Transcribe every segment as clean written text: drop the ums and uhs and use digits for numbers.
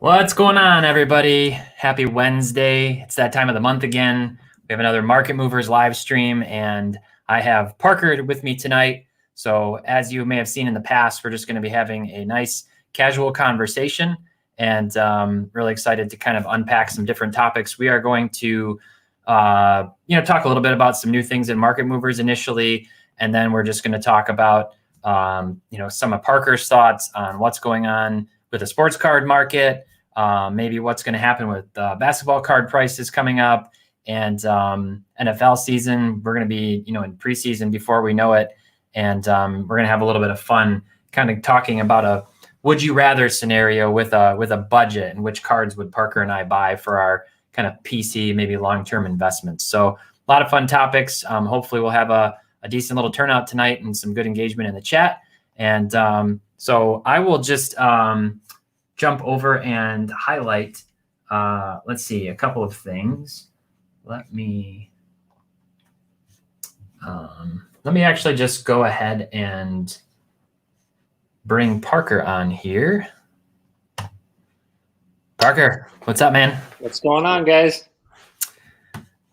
What's going on, everybody? Happy Wednesday. It's that time of the month again. We have another Market Movers live stream, and I have Parker with me tonight. So, as you may have seen in the past, we're just going to be having a nice casual conversation, and really excited to kind of unpack some different topics. We are going to, talk a little bit about some new things in Market Movers initially, and then we're just going to talk about, some of Parker's thoughts on what's going on with the sports card market. Maybe what's going to happen with basketball card prices coming up and NFL season. We're going to be, in preseason before we know it. And we're going to have a little bit of fun kind of talking about a would you rather scenario with a budget and which cards would Parker and I buy for our kind of PC, maybe long-term investments. So a lot of fun topics. Hopefully we'll have a decent little turnout tonight and some good engagement in the chat. And so I will just jump over and highlight, let's see, a couple of things. Let me actually just go ahead and bring Parker on here. Parker, what's up, man? What's going on, guys?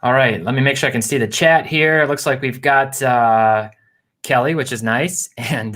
All right, let me make sure I can see the chat here. It looks like we've got Kelly, which is nice. And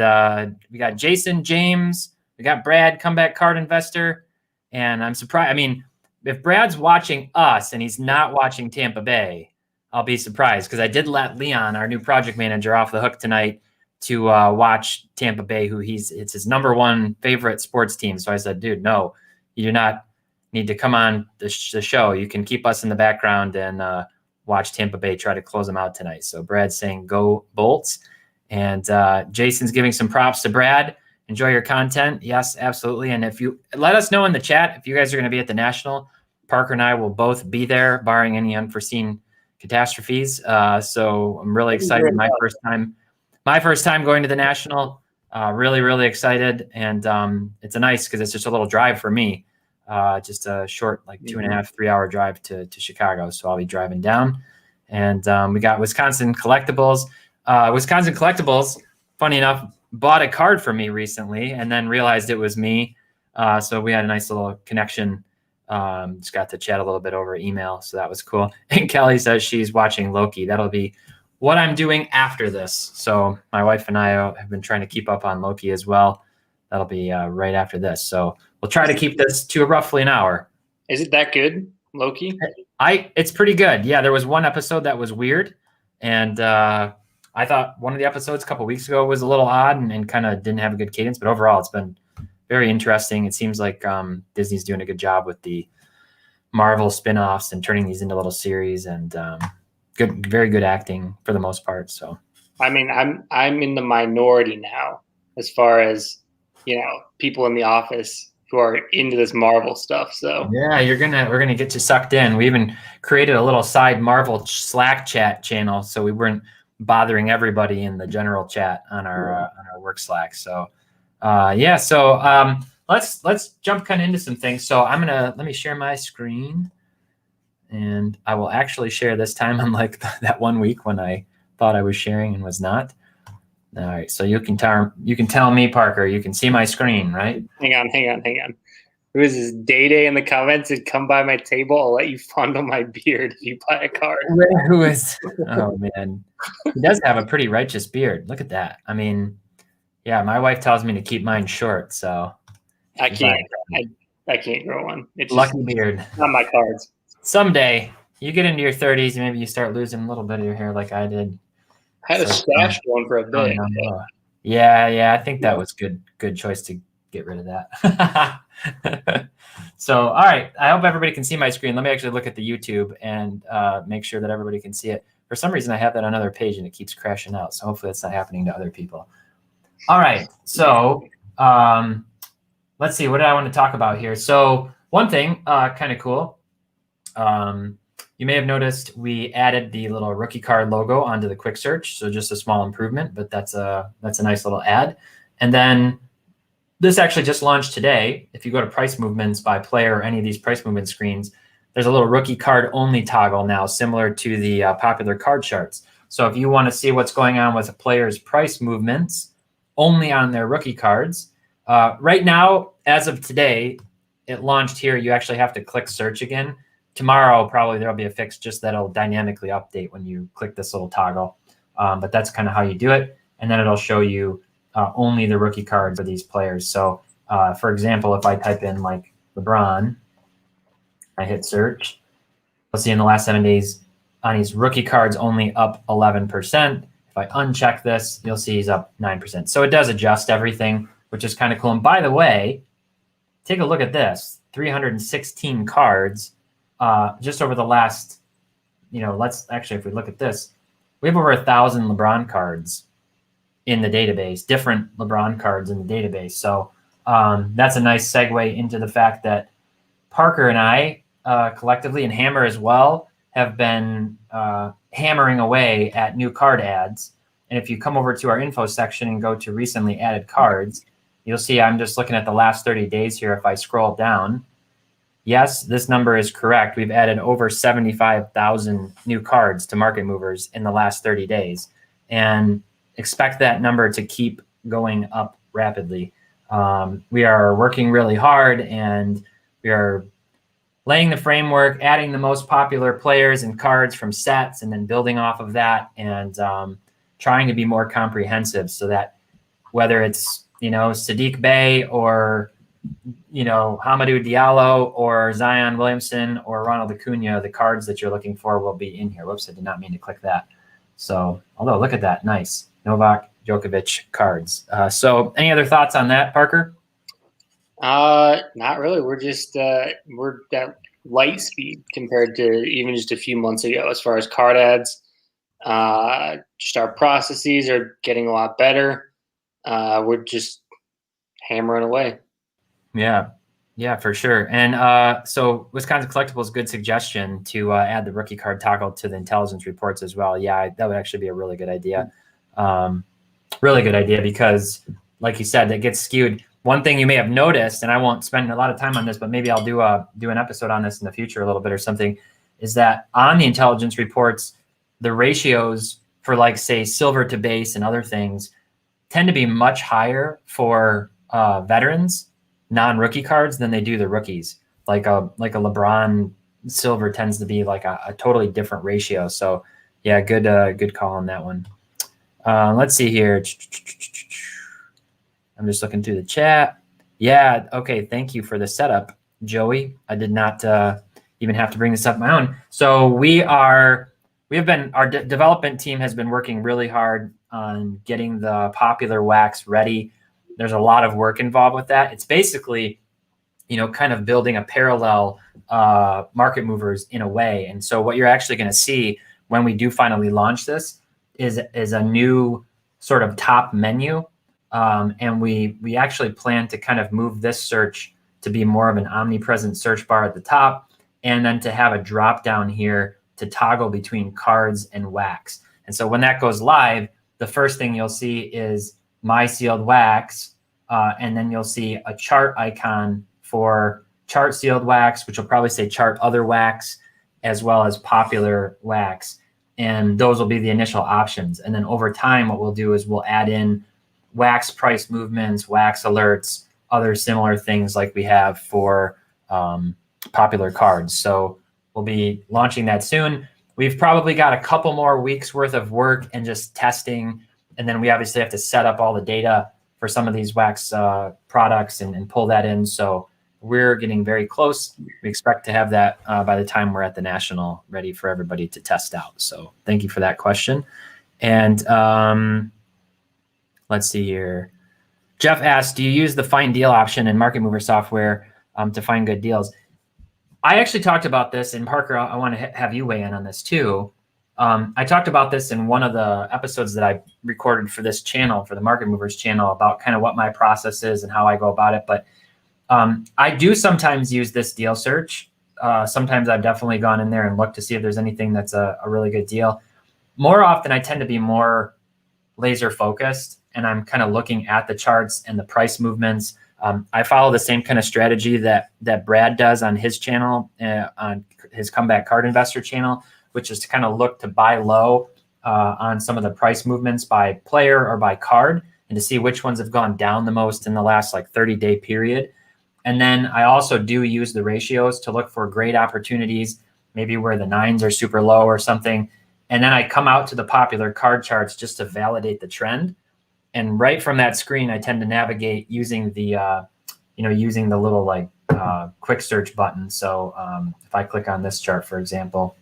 we got Jason, James, we got Brad, comeback card investor. And I'm surprised. I mean, if Brad's watching us and he's not watching Tampa Bay, I'll be surprised because I did let Leon, our new project manager, off the hook tonight to watch Tampa Bay, it's his number one favorite sports team. So I said, dude, no, you do not need to come on the show. You can keep us in the background and watch Tampa Bay try to close them out tonight. So Brad's saying go Bolts. And Jason's giving some props to Brad. Enjoy your content. Yes, absolutely. And if you let us know in the chat, if you guys are going to be at the National, Parker and I will both be there, barring any unforeseen catastrophes. So I'm really excited. My first time going to the National. Really, really excited. And it's nice because it's just a little drive for me. Just a short, like 2.5, 3 hour drive to Chicago. So I'll be driving down. And we got Wisconsin Collectibles. Wisconsin Collectibles, funny enough, bought a card for me recently and then realized it was me. So we had a nice little connection. Just got to chat a little bit over email. So that was cool. And Kelly says she's watching Loki. That'll be what I'm doing after this. So my wife and I have been trying to keep up on Loki as well. That'll be right after this. So we'll try to keep this to roughly an hour. Is it that good, Loki? It's pretty good. Yeah, there was one episode that was weird. And I thought one of the episodes a couple of weeks ago was a little odd and kind of didn't have a good cadence, but overall it's been very interesting. It seems like Disney's doing a good job with the Marvel spin-offs and turning these into little series and very good acting for the most part. So, I mean, I'm in the minority now as far as, people in the office who are into this Marvel stuff. So yeah, we're gonna get you sucked in. We even created a little side Marvel Slack chat channel, so we weren't bothering everybody in the general chat on our work Slack. So let's jump kind of into some things. So let me share my screen, and I will actually share this time, unlike that one week when I thought I was sharing and was not. All right, so you can tell me, Parker, you can see my screen, right? Hang on. Who is this? Day in the comments said, come by my table. I'll let you fondle my beard if you buy a card. Who is? Oh, man. He does have a pretty righteous beard. Look at that. I mean, yeah, my wife tells me to keep mine short, so. I can't grow one. It's lucky beard. Not my cards. Someday, you get into your 30s, maybe you start losing a little bit of your hair like I did. I had a stash going for a bit. Yeah, I think that was good choice to get rid of that. So, all right. I hope everybody can see my screen. Let me actually look at the YouTube and make sure that everybody can see it. For some reason, I have that on another page and it keeps crashing out. So hopefully that's not happening to other people. All right. So let's see. What did I want to talk about here? So one thing kind of cool. You may have noticed we added the little rookie card logo onto the quick search. So just a small improvement, but that's a nice little add. And then this actually just launched today. If you go to price movements by player or any of these price movement screens, there's a little rookie card only toggle now, similar to the popular card charts. So if you want to see what's going on with a player's price movements only on their rookie cards, right now, as of today, it launched here, you actually have to click search again. Tomorrow, probably there'll be a fix just that'll dynamically update when you click this little toggle. But that's kind of how you do it. And then it'll show you only the rookie cards for these players. So for example, if I type in like LeBron, I hit search, you'll see in the last 7 days on his rookie cards only up 11%. If I uncheck this, you'll see he's up 9%. So it does adjust everything, which is kind of cool. And by the way, take a look at this, 316 cards just over the last, let's actually, if we look at this, we have over 1,000 LeBron cards in the database, different LeBron cards in the database. So that's a nice segue into the fact that Parker and I collectively, and Hammer as well, have been hammering away at new card ads. And if you come over to our info section and go to recently added cards, you'll see I'm just looking at the last 30 days here. If I scroll down, yes, this number is correct. We've added over 75,000 new cards to Market Movers in the last 30 days. And expect that number to keep going up rapidly. We are working really hard, and we are laying the framework, adding the most popular players and cards from sets, and then building off of that, and trying to be more comprehensive so that whether it's, Sadiq Bey or, Hamidou Diallo or Zion Williamson or Ronald Acuna, the cards that you're looking for will be in here. Whoops, I did not mean to click that. So, although look at that, nice. Novak Djokovic cards. So any other thoughts on that, Parker? Not really. We're just we're at light speed compared to even just a few months ago as far as card ads. Just our processes are getting a lot better. We're just hammering away. Yeah, for sure. And so Wisconsin Collectibles, good suggestion to add the rookie card toggle to the intelligence reports as well. Yeah, that would actually be a really good idea. Really good idea, because like you said, that gets skewed. One thing you may have noticed, and I won't spend a lot of time on this, but maybe I'll do an episode on this in the future a little bit or something, is that on the intelligence reports, the ratios for, like, say, silver to base and other things tend to be much higher for veterans, non-rookie cards, than they do the rookies. Like a LeBron silver tends to be like a totally different ratio. So yeah, good call on that one. Let's see here. I'm just looking through the chat. Yeah, okay, thank you for the setup, Joey. I did not even have to bring this up on my own. So our development team has been working really hard on getting the popular wax ready. There's a lot of work involved with that. It's basically, kind of building a parallel Market Movers in a way. And so what you're actually going to see when we do finally launch this is a new sort of top menu. And we actually plan to kind of move this search to be more of an omnipresent search bar at the top, and then to have a drop down here to toggle between cards and wax. And so when that goes live, the first thing you'll see is My Sealed Wax, and then you'll see a chart icon for Chart Sealed Wax, which will probably say Chart Other Wax, as well as Popular Wax. And those will be the initial options. And then over time, what we'll do is we'll add in wax price movements, wax alerts, other similar things like we have for popular cards. So we'll be launching that soon. We've probably got a couple more weeks worth of work and just testing. And then we obviously have to set up all the data for some of these wax products and pull that in. So we're getting very close. We expect to have that by the time we're at the National, ready for everybody to test out. So thank you for that question. And let's see here. Jeff asked, do you use the find deal option in Market Mover software to find good deals? I actually talked about this, and Parker, I want to have you weigh in on this too. I talked about this in one of the episodes that I recorded for this channel, for the Market Movers channel, about kind of what my process is and how I go about it. But I do sometimes use this deal search. Sometimes I've definitely gone in there and looked to see if there's anything that's a really good deal. More often, I tend to be more laser focused, and I'm kind of looking at the charts and the price movements. I follow the same kind of strategy that Brad does on his channel, on his Comeback Card Investor channel, which is to kind of look to buy low on some of the price movements by player or by card, and to see which ones have gone down the most in the last 30-day period. And then I also do use the ratios to look for great opportunities, maybe where the 9s are super low or something. And then I come out to the popular card charts just to validate the trend. And right from that screen, I tend to navigate using the, using the little like quick search button. So if I click on this chart, for example,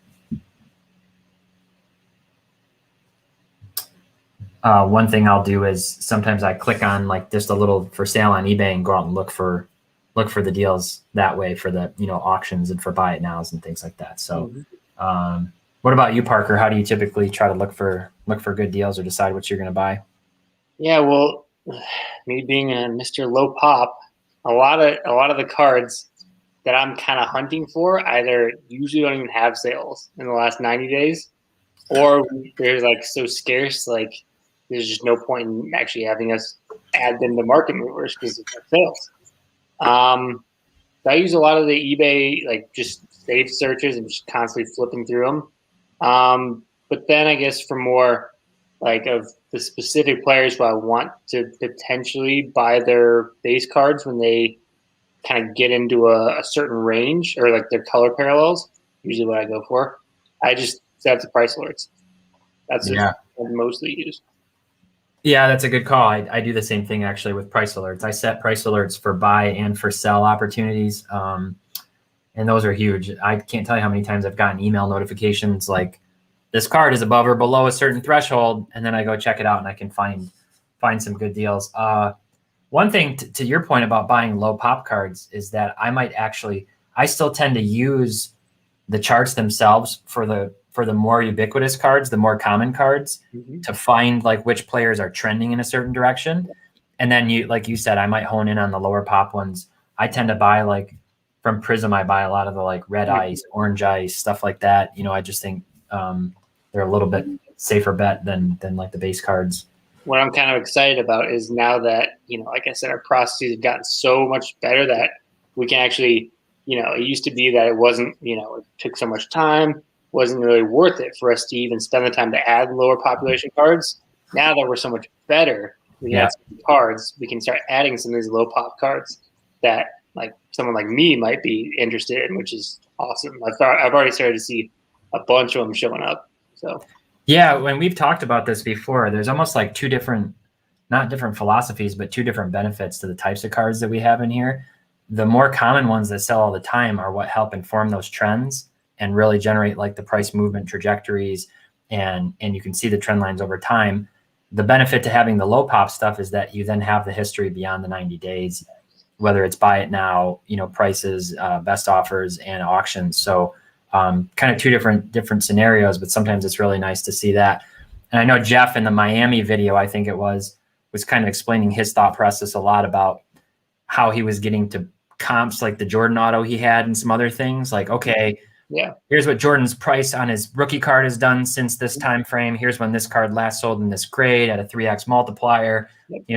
one thing I'll do is sometimes I click on like just a little for sale on eBay and go out and look for the deals that way for the, auctions and for buy it nows and things like that. So what about you, Parker? How do you typically try to look for good deals or decide what you're going to buy? Yeah, well, me being a Mr. Low Pop, a lot of the cards that I'm kind of hunting for either usually don't even have sales in the last 90 days, or they're like so scarce, like there's just no point in actually having us add them to market movers because of sales. So I use a lot of the eBay, like just save searches and just constantly flipping through them. But then I guess for more like of the specific players who I want to potentially buy their base cards when they kind of get into a certain range or like their color parallels, usually what I go for. I just set up the price alerts. That's what I mostly use. Yeah, that's a good call. I do the same thing actually with price alerts. I set price alerts for buy and for sell opportunities. And those are huge. I can't tell you how many times I've gotten email notifications like this card is above or below a certain threshold. And then I go check it out and I can find some good deals. One thing to your point about buying low pop cards is that I still tend to use the charts themselves for the more ubiquitous cards, the more common cards, to find like which players are trending in a certain direction. And then like you said, I might hone in on the lower pop ones. I tend to buy like from Prism, I buy a lot of the like red ice, orange ice, stuff like that. I just think they're a little bit safer bet than like the base cards. What I'm kind of excited about is now that, like I said, our processes have gotten so much better that we can actually, it used to be that it wasn't, it took so much time, wasn't really worth it for us to even spend the time to add lower population cards. Now that we're so much better, we have some cards, we can start adding some of these low pop cards that like someone like me might be interested in, which is awesome. I've already started to see a bunch of them showing up. So yeah, when we've talked about this before, there's almost like two different, not different philosophies, but two different benefits to the types of cards that we have in here. The more common ones that sell all the time are what help inform those trends and really generate like the price movement trajectories, and you can see the trend lines over time. The benefit to having the low pop stuff is that you then have the history beyond the 90 days, whether it's buy it now, prices, best offers, and auctions. So kind of two different scenarios, but sometimes it's really nice to see that. And I know Jeff in the Miami video, I think it was kind of explaining his thought process a lot about how he was getting to comps like the Jordan auto he had and some other things like, okay, here's what Jordan's price on his rookie card has done since this time frame. Here's when this card last sold in this grade at a 3x multiplier.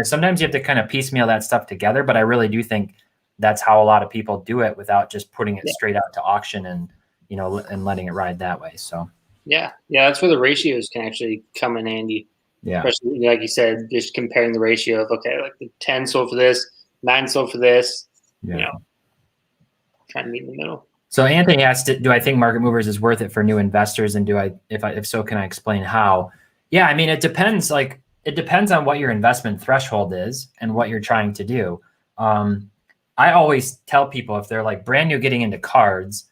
Sometimes you have to kind of piecemeal that stuff together, but I really do think that's how a lot of people do it without just putting it straight out to auction and and letting it ride that way. So yeah, that's where the ratios can actually come in handy. Yeah, especially like you said, just comparing the ratio of like the 10 sold for this, 9 sold for this. Trying to meet in the middle. So Anthony asked, do I think market movers is worth it for new investors? And if so, can I explain how? Yeah, I mean, it depends. Like it depends on what your investment threshold is and what you're trying to do. I always tell people if they're like brand new getting into cards,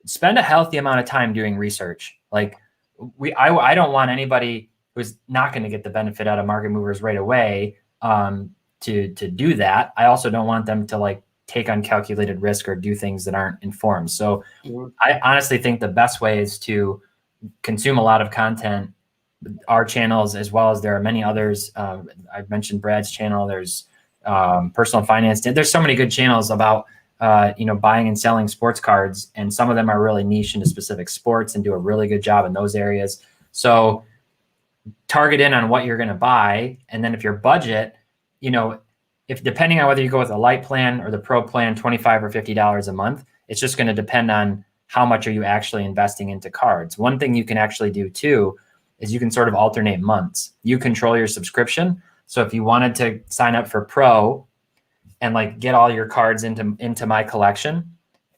spend a healthy amount of time doing research. Like I don't want anybody who's not going to get the benefit out of market movers right away to do that. I also don't want them to like take uncalculated risk or do things that aren't informed. So I honestly think the best way is to consume a lot of content, our channels, as well as there are many others. I've mentioned Brad's channel. There's Personal Finance. There's so many good channels about buying and selling sports cards, and some of them are really niche into specific sports and do a really good job in those areas. So target in on what you're going to buy, and then if your budget, if depending on whether you go with a light plan or the pro plan, $25 or $50 a month, it's just going to depend on how much are you actually investing into cards. One thing you can actually do too is you can sort of alternate months. You control your subscription. So if you wanted to sign up for pro and like get all your cards into my collection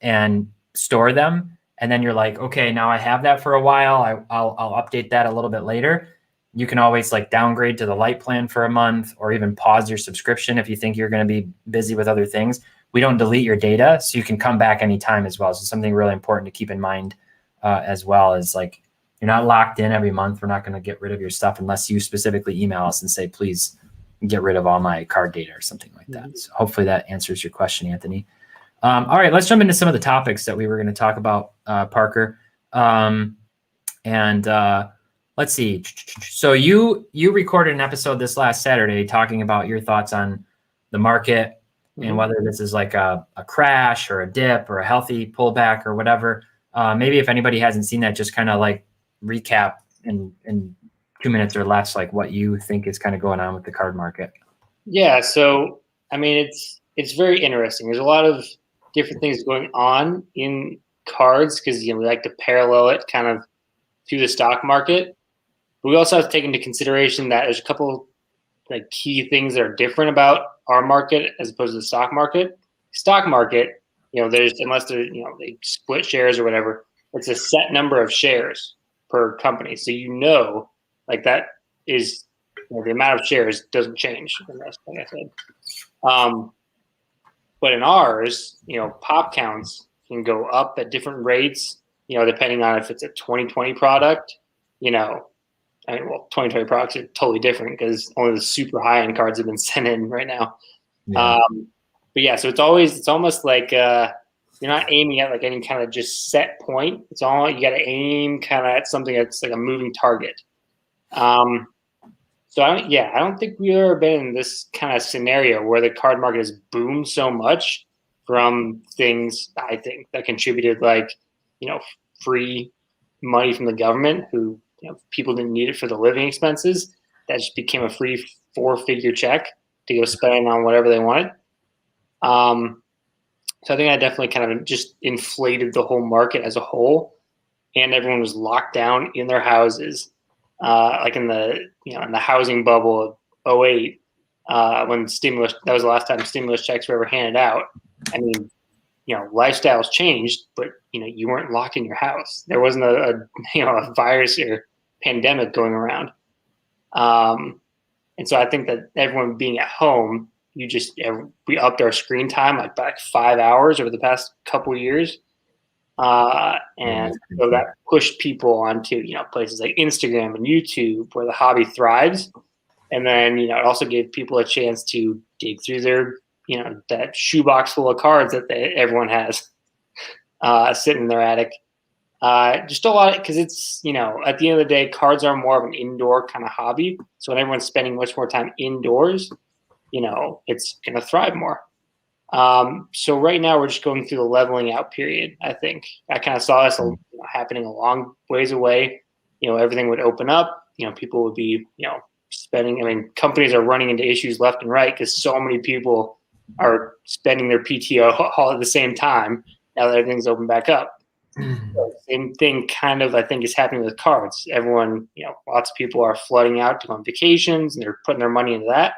and store them. And then you're like, okay, now I have that for a while. I'll update that a little bit later. You can always like downgrade to the light plan for a month, or even pause your subscription if you think you're going to be busy with other things. We don't delete your data, so you can come back anytime as well. So something really important to keep in mind as well is like, you're not locked in every month. We're not going to get rid of your stuff unless you specifically email us and say, please get rid of all my card data or something like that. So hopefully that answers your question, Anthony. All right, let's jump into some of the topics that we were going to talk about, Parker. Let's see. So you recorded an episode this last Saturday talking about your thoughts on the market and whether this is like a crash or a dip or a healthy pullback or whatever. Maybe if anybody hasn't seen that, just kind of like recap in 2 minutes or less, like what you think is kind of going on with the card market. Yeah. So, I mean, it's very interesting. There's a lot of different things going on in cards because, we like to parallel it kind of to the stock market. But we also have to take into consideration that there's a couple like key things that are different about our market as opposed to the stock market. Stock market, there's, unless they're, they split shares or whatever, it's a set number of shares per company. So, like that is, the amount of shares doesn't change. Like I said. But in ours, pop counts can go up at different rates, depending on if it's a 2020 product, 2020 products are totally different because only the super high-end cards have been sent in right now. Yeah. But yeah, so it's almost like you're not aiming at like any kind of just set point. It's all, you got to aim kind of at something that's like a moving target. So I don't think we've ever been in this kind of scenario where the card market has boomed so much from things, I think, that contributed like, free money from the government who, people didn't need it for the living expenses. That just became a free 4-figure check to go spend on whatever they wanted. So I think that definitely kind of just inflated the whole market as a whole, and everyone was locked down in their houses. Like in the housing bubble of 08, when stimulus, that was the last time stimulus checks were ever handed out. I mean, lifestyles changed, but you weren't locked in your house. There wasn't a virus or pandemic going around. And so I think that everyone being at home, we upped our screen time like by 5 hours over the past couple of years. And so that pushed people onto, places like Instagram and YouTube where the hobby thrives. And then, it also gave people a chance to dig through their, that shoebox full of cards that everyone has sitting in their attic. Just a lot, because it's, at the end of the day, cards are more of an indoor kind of hobby. So when everyone's spending much more time indoors, it's going to thrive more. So right now we're just going through the leveling out period. I think I kind of saw this happening a long ways away. Everything would open up, people would be, spending. I mean, companies are running into issues left and right because so many people are spending their PTO all at the same time now that everything's open back up. So same thing kind of, I think, is happening with cards. Everyone, lots of people are flooding out to go on vacations and they're putting their money into that.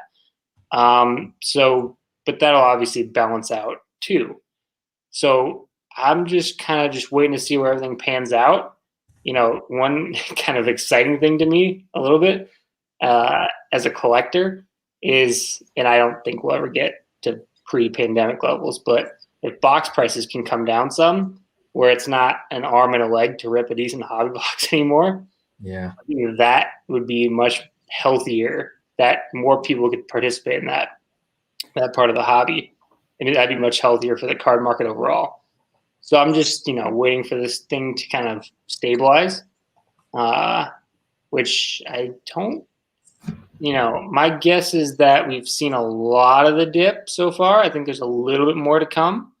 But that'll obviously balance out too. So I'm just kind of just waiting to see where everything pans out. One kind of exciting thing to me a little bit as a collector is, and I don't think we'll ever get to pre-pandemic levels, but if box prices can come down some, where it's not an arm and a leg to rip a decent hobby box anymore, yeah, that would be much healthier. That more people could participate in that part of the hobby, and that'd be much healthier for the card market overall. So I'm just, waiting for this thing to kind of stabilize, which I don't, my guess is that we've seen a lot of the dip so far. I think there's a little bit more to come.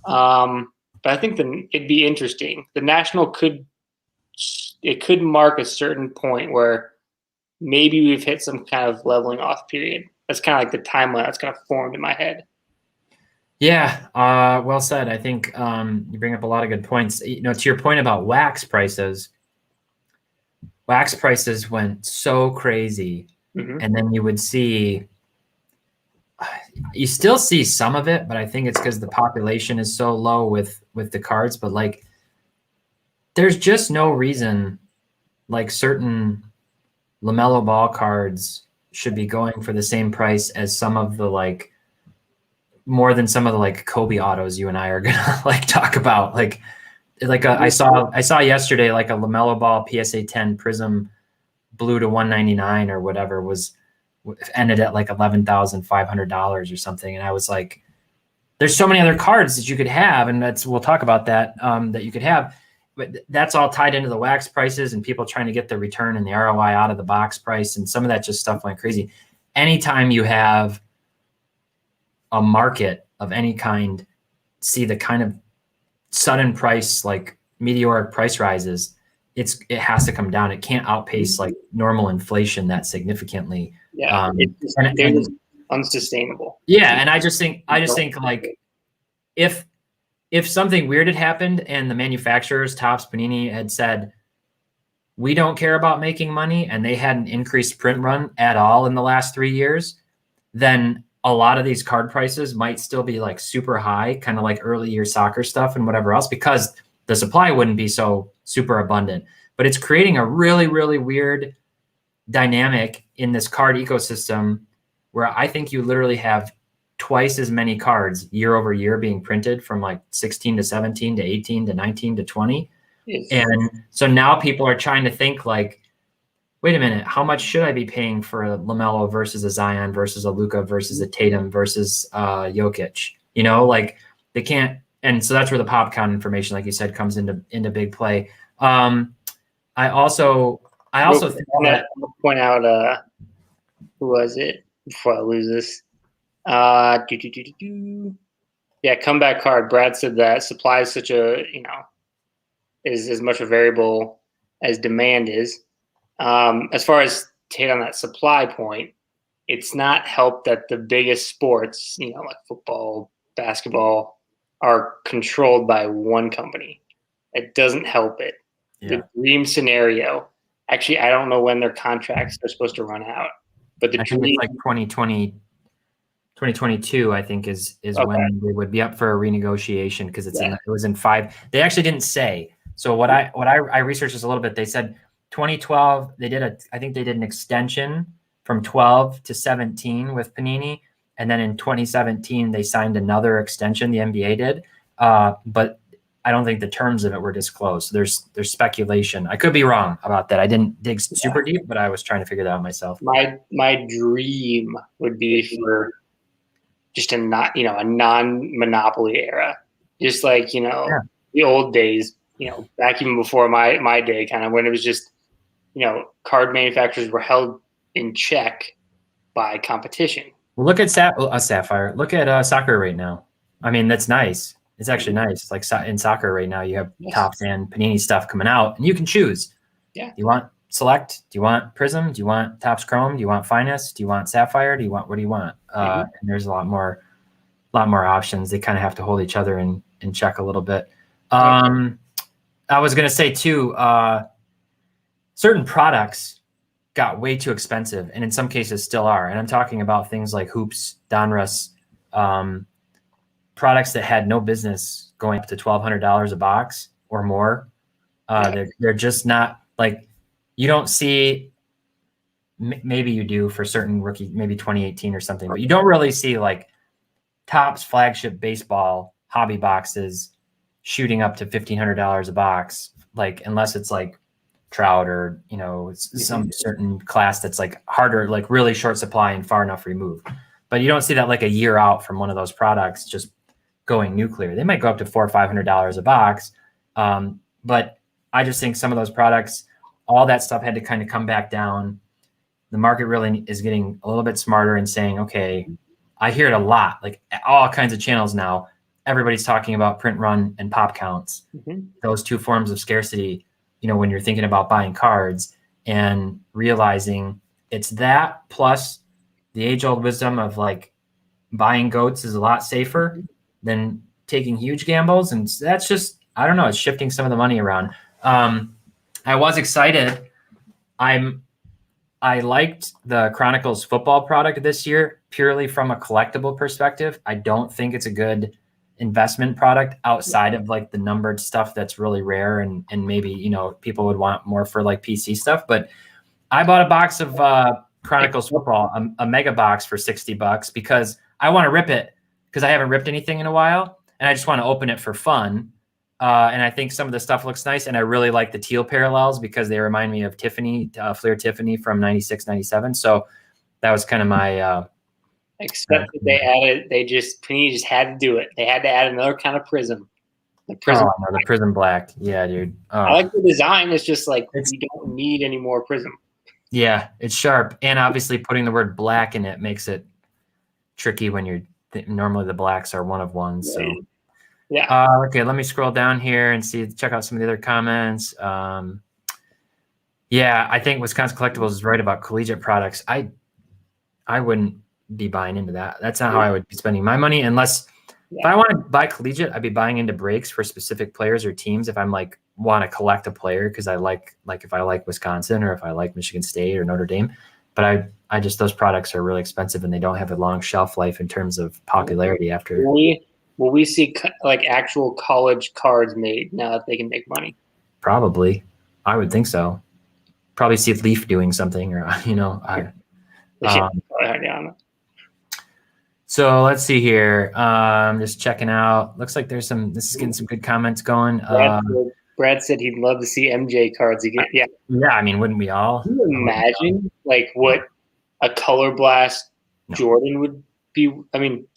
But I think it'd be interesting. The National could mark a certain point where maybe we've hit some kind of leveling off period. That's kind of like the timeline that's kind of formed in my head. Yeah, well said. I think you bring up a lot of good points. To your point about wax prices went so crazy. Mm-hmm. And then you would see, you still see some of it, but I think it's because the population is so low with the cards. But like, there's just no reason like certain LaMelo Ball cards should be going for the same price as some of the like more than some of the like Kobe autos you and I are gonna like talk about. I saw yesterday like a LaMelo Ball PSA 10 Prism blue to 199 or whatever was ended at like $11,500 or something, and I was like, there's so many other cards that you could have, and we'll talk about that that you could have, but that's all tied into the wax prices and people trying to get the return and the ROI out of the box price, and some of that just stuff went crazy. Anytime you have a market of any kind see the kind of sudden price, like meteoric price rises, it has to come down. It can't outpace like normal inflation that significantly. Yeah, they're just unsustainable. Yeah, and I just think like if something weird had happened and the manufacturers, Topps, Panini, had said we don't care about making money, and they hadn't increased print run at all in the last 3 years, then a lot of these card prices might still be like super high, kind of like early year soccer stuff and whatever else, because the supply wouldn't be so super abundant. But it's creating a really, really weird dynamic in this card ecosystem where I think you literally have twice as many cards year over year being printed from like 16 to 17 to 18 to 19 to 20. Yes. And so now people are trying to think like, wait a minute, how much should I be paying for a LaMelo versus a Zion versus a Luka versus a Tatum versus Jokic? You know, like they can't. And so that's where the pop count information, like you said, comes into big play. I also think that I'll point out who was it before I lose this? Yeah, comeback card. Brad said that supply is such a is as much a variable as demand is. As far as to hit on that supply point, it's not helped that the biggest sports, like football, basketball, are controlled by one company. It doesn't help it. Yeah. The dream scenario, actually, I don't know when their contracts are supposed to run out, but I think it's like 2022, I think is okay. When they would be up for a renegotiation, because it was in 5. They actually didn't say. So what I researched this a little bit. They said 2012 I think they did an extension from 12 to 17 with Panini, and then in 2017 they signed another extension. The NBA did, but I don't think the terms of it were disclosed. So there's speculation. I could be wrong about that. I didn't dig super deep, but I was trying to figure that out myself. My dream would be for just a non-monopoly era, just like the old days. Back even before my day, kind of when it was just, card manufacturers were held in check by competition. Well, look at Sapphire. Look at soccer right now. I mean, that's nice. It's actually nice. It's like in soccer right now, you have Topps and Panini stuff coming out, and you can choose. Yeah. Do you want Select? Do you want Prism? Do you want Topps Chrome? Do you want Finest? Do you want Sapphire? What do you want? And there's a lot more options. They kind of have to hold each other in check a little bit. I was going to say too, certain products got way too expensive, and in some cases still are. And I'm talking about things like hoops, Donruss, products that had no business going up to $1,200 a box or more. They're just not like, you don't see, maybe you do for certain rookie, maybe 2018 or something, but you don't really see like Topps flagship baseball hobby boxes shooting up to $1,500 a box, like unless it's like Trout or some certain class that's like harder, like really short supply and far enough removed. But you don't see that like a year out from one of those products just going nuclear. They might go up to $400 or $500 a box, but I just think some of those products, all that stuff had to kind of come back down. The market really is getting a little bit smarter and saying, okay, I hear it a lot, like all kinds of channels now. Everybody's talking about print run and pop counts, those two forms of scarcity, when you're thinking about buying cards, and realizing it's that plus the age-old wisdom of like buying goats is a lot safer than taking huge gambles. And that's just, I don't know, it's shifting some of the money around. I was excited. I'm I liked the Chronicles football product this year purely from a collectible perspective. I don't think it's a good investment product outside of like the numbered stuff that's really rare and maybe, you know, people would want more for like PC stuff. But I bought a box of Chronicles football, a mega box for $60 because I want to rip it because I haven't ripped anything in a while and I just want to open it for fun. And I think some of the stuff looks nice. And I really like the teal parallels because they remind me of Tiffany, Fleer Tiffany from 96, 97. So that was kind of my. Except that Panini just had to do it. They had to add another kind of prism. The prism. Oh, no, the prism black. Yeah, dude. Oh. I like the design. It's just like we don't need any more prism. Yeah, it's sharp. And obviously putting the word black in it makes it tricky when you're normally the blacks are one of one. So. Yeah. Okay, let me scroll down here and check out some of the other comments. Yeah, I think Wisconsin Collectibles is right about collegiate products. I wouldn't be buying into that. That's not how I would be spending my money unless if I want to buy collegiate, I'd be buying into breaks for specific players or teams. If I'm like want to collect a player because I like if I like Wisconsin or if I like Michigan State or Notre Dame, but I just those products are really expensive and they don't have a long shelf life in terms of popularity after. Will we see like actual college cards made now that they can make money? Probably. I would think so. Probably see Leaf doing something or, you know. So let's see here. Just checking out. Looks like this is getting some good comments going. Brad said he'd love to see MJ cards again. Yeah. Yeah, I mean, wouldn't we all? Can you imagine like what a color blast Jordan would be? I mean,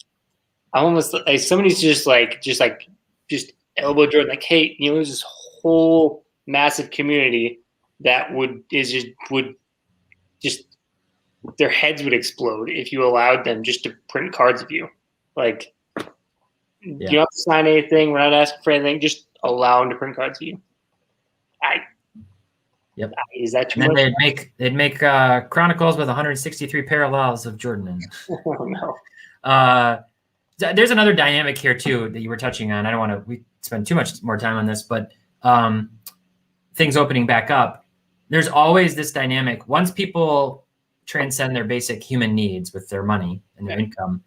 I almost like somebody's just elbow Jordan, like, hey, you know, there's this whole massive community that would their heads would explode if you allowed them just to print cards of you. Like, you don't have to sign anything. We're not asking for anything. Just allow them to print cards of you. Is that too much? They'd make Chronicles with 163 parallels of Jordan. Oh no. There's another dynamic here too that you were touching on. I don't want to spend too much more time on this, but things opening back up. There's always this dynamic. Once people transcend their basic human needs with their money and their income,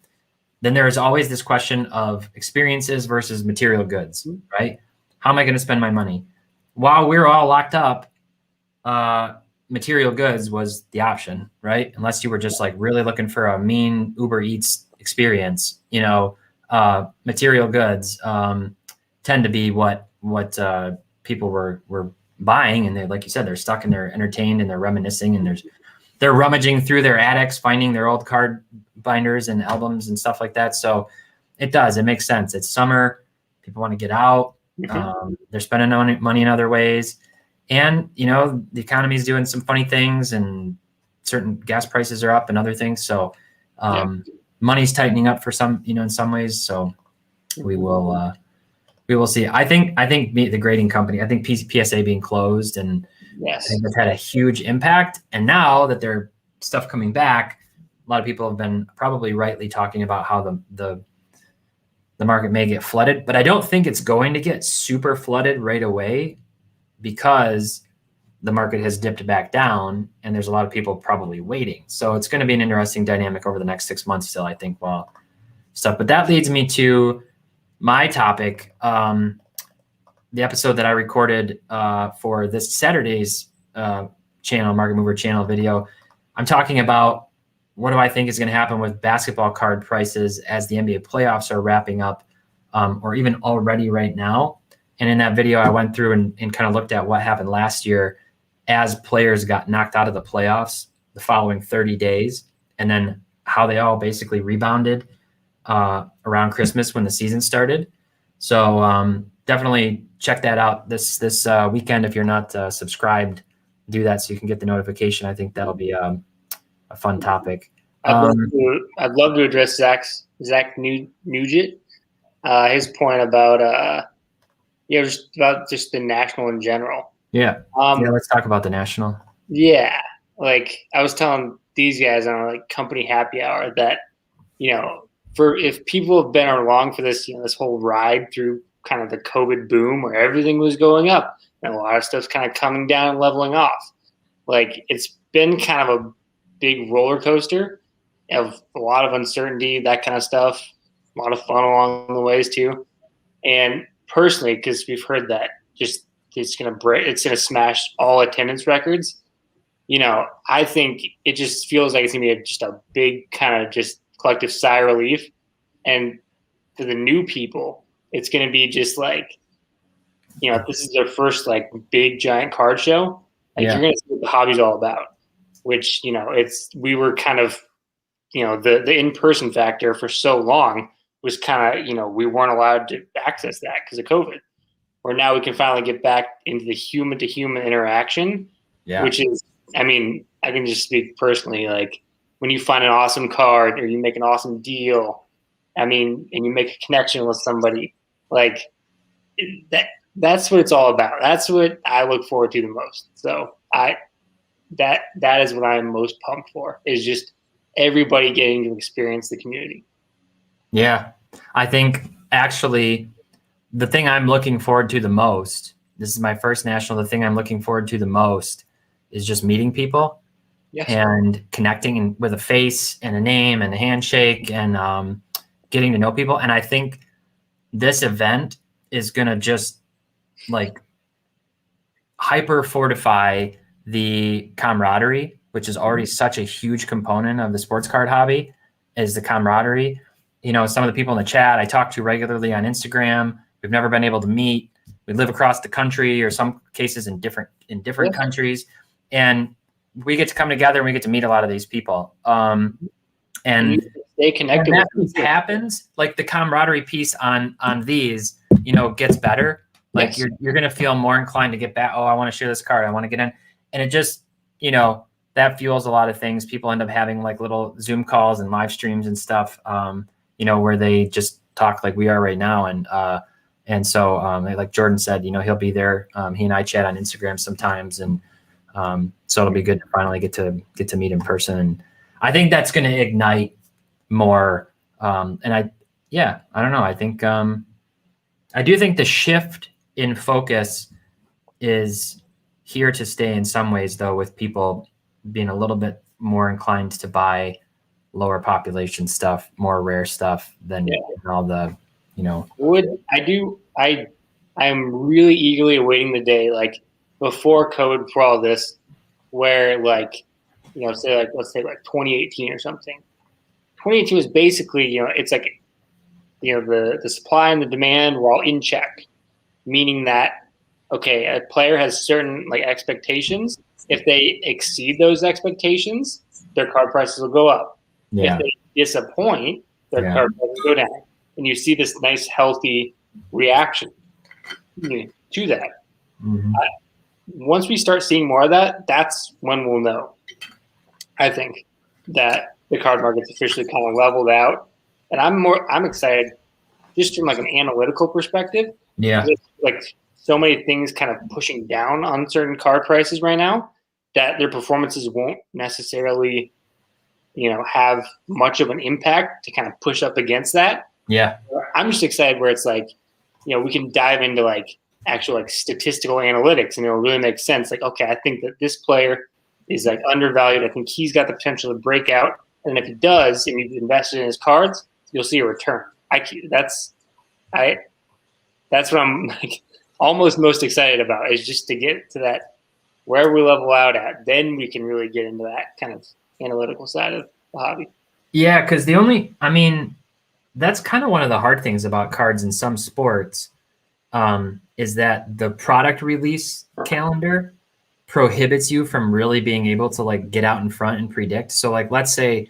then there is always this question of experiences versus material goods, right? How am I going to spend my money? While we're all locked up, material goods was the option, right? Unless you were just like really looking for a mean Uber Eats experience, you know, material goods tend to be what people were buying, and they, like you said, they're stuck and they're entertained and they're reminiscing and they're rummaging through their attics, finding their old card binders and albums and stuff like that. So it makes sense. It's summer, people want to get out. They're spending money in other ways, and you know the economy is doing some funny things, and certain gas prices are up and other things. So money's tightening up for some, you know, in some ways. So we will see. I think the grading company, I think PSA being closed, and I think that's had a huge impact. And now that there's stuff coming back, a lot of people have been probably rightly talking about how the market may get flooded, but I don't think it's going to get super flooded right away because the market has dipped back down and there's a lot of people probably waiting. So it's going to be an interesting dynamic over the next 6 months still, I think, but that leads me to my topic, the episode that I recorded for this Saturday's channel, Market Mover channel video. I'm talking about what do I think is going to happen with basketball card prices as the NBA playoffs are wrapping up, or even already right now. And in that video, I went through and kind of looked at what happened last year as players got knocked out of the playoffs the following 30 days, and then how they all basically rebounded around Christmas when the season started. So definitely check that out this weekend. If you're not subscribed, do that so you can get the notification. I think that'll be a fun topic. I'd love to address Zach Nugent, his point about just the national in general. Yeah. Let's talk about the national. Yeah, like I was telling these guys on like company happy hour that, you know, if people have been along for this, you know, this whole ride through kind of the COVID boom where everything was going up and a lot of stuff's kind of coming down and leveling off. Like it's been kind of a big roller coaster of a lot of uncertainty, that kind of stuff, a lot of fun along the ways too. And personally, because we've heard that it's gonna smash all attendance records. I think it just feels like it's gonna be just a big kind of just collective sigh of relief. And for the new people, it's gonna be just like, this is their first like big giant card show. Like you're gonna see what the hobby's all about. Which we were kind of the in-person factor for so long was kind of we weren't allowed to access that because of COVID. Where now we can finally get back into the human to human interaction, which is, I mean, I can just speak personally, like when you find an awesome card or you make an awesome deal, I mean, and you make a connection with somebody, like that's what it's all about. That's what I look forward to the most. So that is what I'm most pumped for, is just everybody getting to experience the community. Yeah. I think actually the thing I'm looking forward to the most, this is my first national, the thing I'm looking forward to the most is just meeting people and connecting with a face and a name and a handshake and getting to know people. And I think this event is going to just like hyper fortify the camaraderie, which is already such a huge component of the sports card hobby, is the camaraderie. Some of the people in the chat I talk to regularly on Instagram, we've never been able to meet. We live across the country, or some cases in different countries, and we get to come together and we get to meet a lot of these people. And stay connected. When that piece happens, like the camaraderie piece on these, gets better. Like you're going to feel more inclined to get back. Oh, I want to share this card. I want to get in. And it just, that fuels a lot of things. People end up having like little Zoom calls and live streams and stuff, where they just talk like we are right now. And so like Jordan said, he'll be there. He and I chat on Instagram sometimes. And so it'll be good to finally get to meet in person. And I think that's going to ignite more. And I don't know. I think, I do think the shift in focus is here to stay in some ways, though, with people being a little bit more inclined to buy lower population stuff, more rare stuff than all the, I'm really eagerly awaiting the day, like before COVID, before all this, where like, let's say 2018 or something. 2018 was basically, it's like, the supply and the demand were all in check, meaning that, okay, a player has certain like expectations. If they exceed those expectations, their card prices will go up. Yeah. If they disappoint, their card prices go down. And you see this nice, healthy reaction to that. Mm-hmm. Once we start seeing more of that, that's when we'll know, I think, that the card market's officially kind of leveled out. And I'm excited just from like an analytical perspective. Yeah. Like so many things kind of pushing down on certain card prices right now that their performances won't necessarily, have much of an impact to kind of push up against that. Yeah. I'm just excited where it's like, we can dive into like actual like statistical analytics and it'll really make sense. Like, okay, I think that this player is like undervalued. I think he's got the potential to break out. And if he does, and you've invested in his cards, you'll see a return. That's what I'm like almost most excited about, is just to get to that where we level out at. Then we can really get into that kind of analytical side of the hobby. Yeah, because that's kind of one of the hard things about cards in some sports, is that the product release calendar prohibits you from really being able to like get out in front and predict. So like, let's say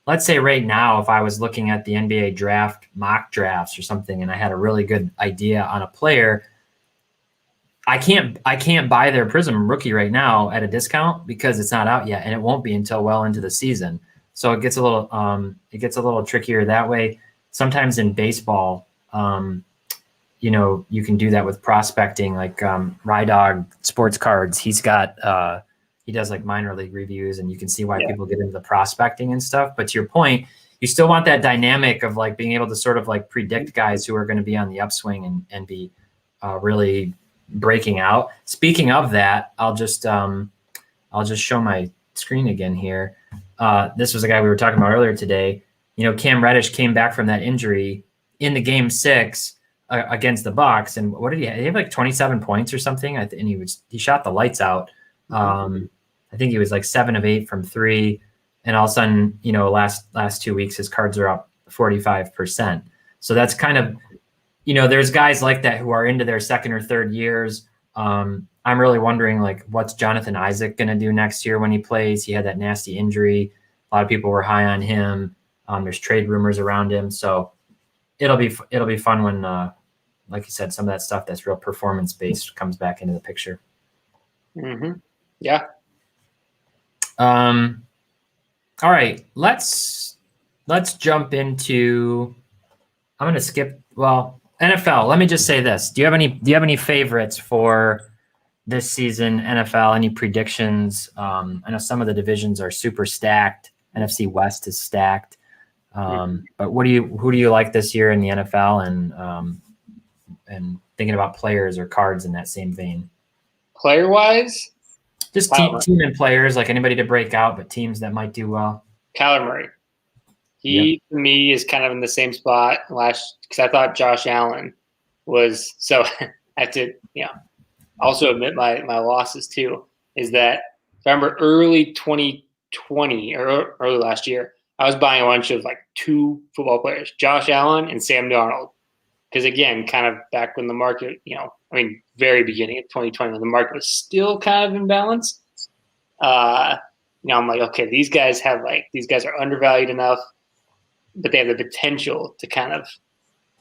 right now, if I was looking at the NBA draft mock drafts or something, and I had a really good idea on a player, I can't buy their Prism rookie right now at a discount because it's not out yet, and it won't be until well into the season. So it gets a little trickier that way. Sometimes in baseball, you can do that with prospecting, like Rydog Sports Cards. He does like minor league reviews, and you can see why people get into the prospecting and stuff. But to your point, you still want that dynamic of like being able to sort of like predict guys who are going to be on the upswing and be really breaking out. Speaking of that, I'll just show my screen again here. This was a guy we were talking about earlier today. Cam Reddish came back from that injury in the game 6 against the Bucs, and what did he have? He had like 27 points or something. And he shot the lights out. I think he was like 7 of 8 from 3, and all of a sudden, last 2 weeks his cards are up 45%. So that's kind of, there's guys like that who are into their second or third years. I'm really wondering, like, what's Jonathan Isaac going to do next year when he plays? He had that nasty injury. A lot of people were high on him. There's trade rumors around him, so it'll be fun when, like you said, some of that stuff that's real performance based comes back into the picture. Mm-hmm. Yeah. All right, let's jump into. I'm going to skip. Well, NFL. Let me just say this: Do you have any favorites for this season? NFL. Any predictions? I know some of the divisions are super stacked. NFC West is stacked. But who do you like this year in the NFL, and thinking about players or cards in that same vein? Player wise, just team and players, like anybody to break out, but teams that might do well. Kyler Murray. He to me is kind of in the same spot because I thought Josh Allen was so. I have to also admit my losses too. Is that I remember early 2020 or early last year, I was buying a bunch of like 2 football players, Josh Allen and Sam Darnold. Because again, kind of back when the market, very beginning of 2020, when the market was still kind of in balance, I'm like, okay, these guys are undervalued enough, but they have the potential to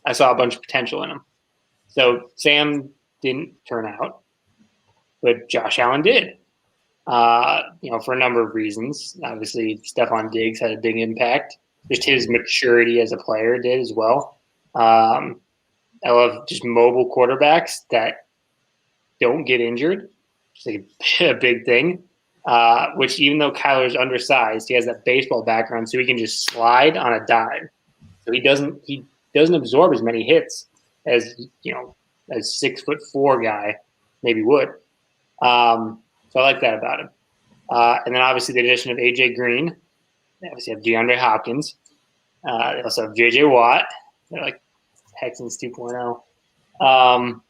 I saw a bunch of potential in them. So Sam didn't turn out, but Josh Allen did. For a number of reasons. Obviously, Stephon Diggs had a big impact. Just his maturity as a player did as well. I love just mobile quarterbacks that don't get injured. It's like a big thing. Which even though Kyler's undersized, he has that baseball background, so he can just slide on a dime. So he doesn't absorb as many hits as a 6'4" guy maybe would. So I like that about him. And then obviously the addition of AJ Green. They obviously have DeAndre Hopkins. They also have JJ Watt. They're like Texans 2.0.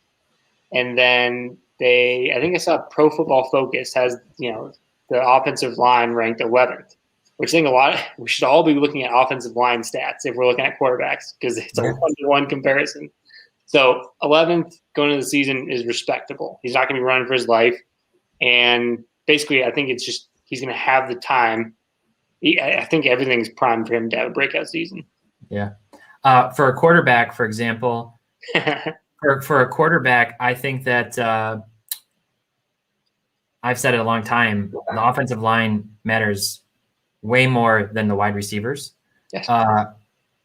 And then I think I saw Pro Football Focus has, the offensive line ranked 11th, which I think we should all be looking at offensive line stats if we're looking at quarterbacks because it's a 1-to-1 comparison. So 11th going into the season is respectable. He's not going to be running for his life. And basically, I think it's just he's going to have the time. I think everything's primed for him to have a breakout season. Yeah. For a quarterback, for example, for a quarterback, I think that I've said it a long time, the offensive line matters way more than the wide receivers. Yes.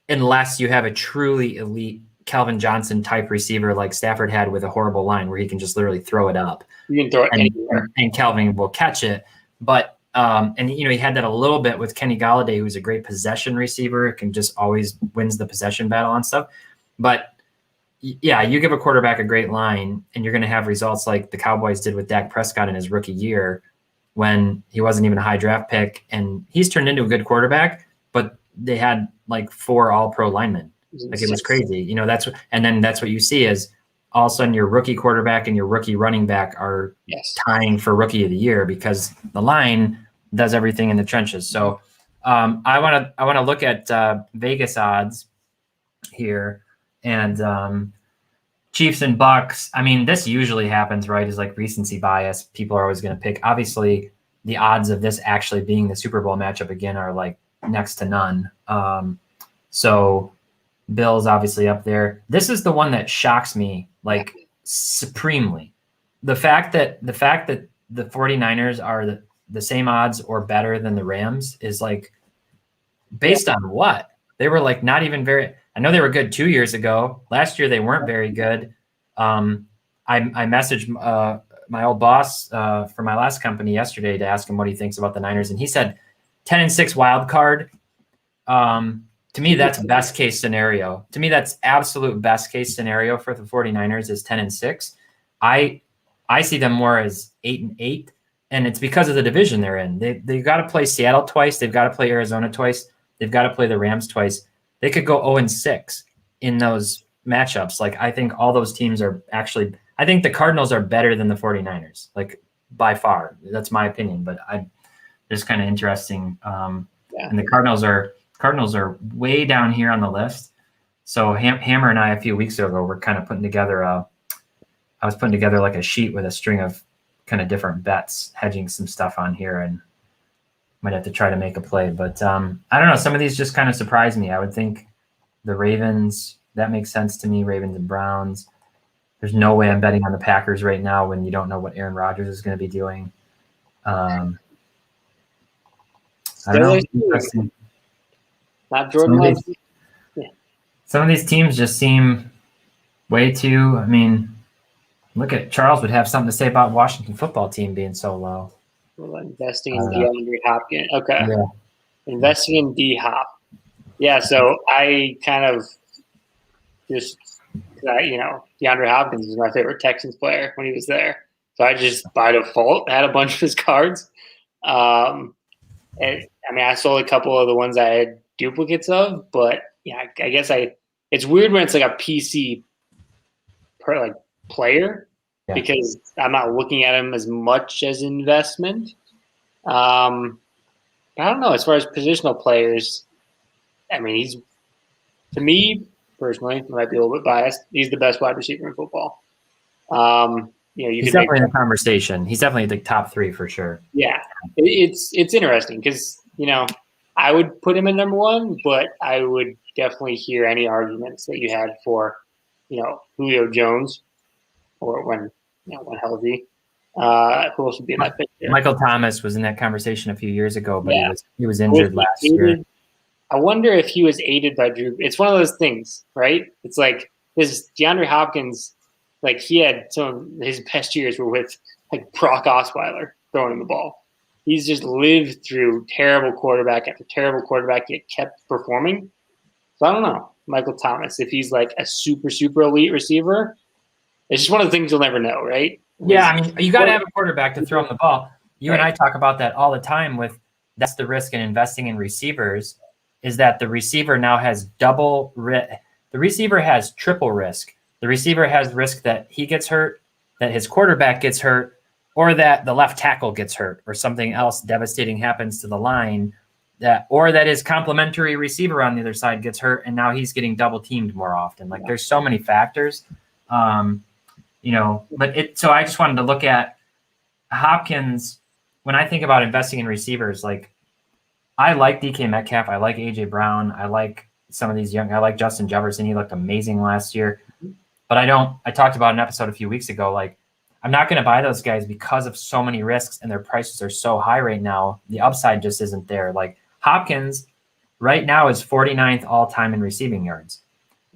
Unless you have a truly elite Calvin Johnson type receiver like Stafford had with a horrible line where he can just literally throw it up. You can throw it anywhere. And Calvin will catch it. But he had that a little bit with Kenny Golladay, who's a great possession receiver, can just always wins the possession battle on stuff. But yeah, you give a quarterback a great line and you're going to have results like the Cowboys did with Dak Prescott in his rookie year when he wasn't even a high draft pick, and he's turned into a good quarterback, but they had like 4 all-pro linemen. Like it was crazy. That's what you see is all of a sudden your rookie quarterback and your rookie running back are tying for rookie of the year because the line does everything in the trenches. So I want to look at Vegas odds here, and Chiefs and Bucks. I mean, this usually happens, right? Is like recency bias. People are always going to pick. Obviously, the odds of this actually being the Super Bowl matchup again are like next to none. So Bills obviously up there. This is the one that shocks me like supremely. The fact that the 49ers are the same odds or better than the Rams is like based on what? They were like not even very. I know they were good 2 years ago. Last year they weren't very good. I messaged my old boss for my last company yesterday to ask him what he thinks about the Niners, and he said 10-6 wild card. To me, that's best case scenario. To me, that's absolute best case scenario for the 49ers is 10-6. I see them more as 8-8 And it's because of the division they're in. They've got to play Seattle twice. They've got to play Arizona twice. They've got to play the Rams twice. They could go 0-6 in those matchups. Like, I think all those teams are actually – I think the Cardinals are better than the 49ers, like, by far. That's my opinion. But it's kind of interesting. And the Cardinals are way down here on the list. So Hammer and I a few weeks ago were kind of putting together I was putting together like a sheet with a string of kind of different bets, hedging some stuff on here, and might have to try to make a play. But I don't know. Some of these just kind of surprise me. I would think the Ravens, that makes sense to me. Ravens and Browns. There's no way I'm betting on the Packers right now when you don't know what Aaron Rodgers is going to be doing. I don't know. Interesting. Not Jordan. Some of these teams just seem way too. I mean, look at Charles would have something to say about Washington football team being so low. Well, investing in DeAndre Hopkins. Okay. Yeah. Investing in D-Hop. Yeah, so I kind of just, DeAndre Hopkins was my favorite Texans player when he was there. So I just, by default, had a bunch of his cards. And I mean, I sold a couple of the ones I had duplicates of, but yeah, I guess it's weird when it's like a PC player because I'm not looking at him as much as investment. I don't know. As far as positional players, I mean, to me personally, I might be a little bit biased. He's the best wide receiver in football. He's definitely in the conversation. He's definitely the top 3 for sure. Yeah, it's interesting because I would put him in number 1, but I would definitely hear any arguments that you had for Julio Jones or when healthy. Who else would be in that picture? Michael Thomas was in that conversation a few years ago, but he was injured last year. I wonder if he was aided by Drew. It's one of those things, right? It's like this DeAndre Hopkins, like he had some of his best years were with like Brock Osweiler throwing him the ball. He's just lived through terrible quarterback after terrible quarterback, yet kept performing. So I don't know, Michael Thomas, if he's like a super, super elite receiver. It's just one of the things you'll never know, right? Yeah, I mean, you got to have a quarterback to throw him the ball. You and I talk about that all the time that's the risk in investing in receivers is that the receiver now has double risk. The receiver has triple risk. The receiver has risk that he gets hurt, that his quarterback gets hurt, or that the left tackle gets hurt, or something else devastating happens to the line, or that his complementary receiver on the other side gets hurt, and now he's getting double teamed more often. Like there's so many factors. So I just wanted to look at Hopkins. When I think about investing in receivers, like I like DK Metcalf. I like AJ Brown. I like some of these I like Justin Jefferson. He looked amazing last year, but I talked about an episode a few weeks ago. Like I'm not going to buy those guys because of so many risks and their prices are so high right now. The upside just isn't there. Like Hopkins right now is 49th all time in receiving yards.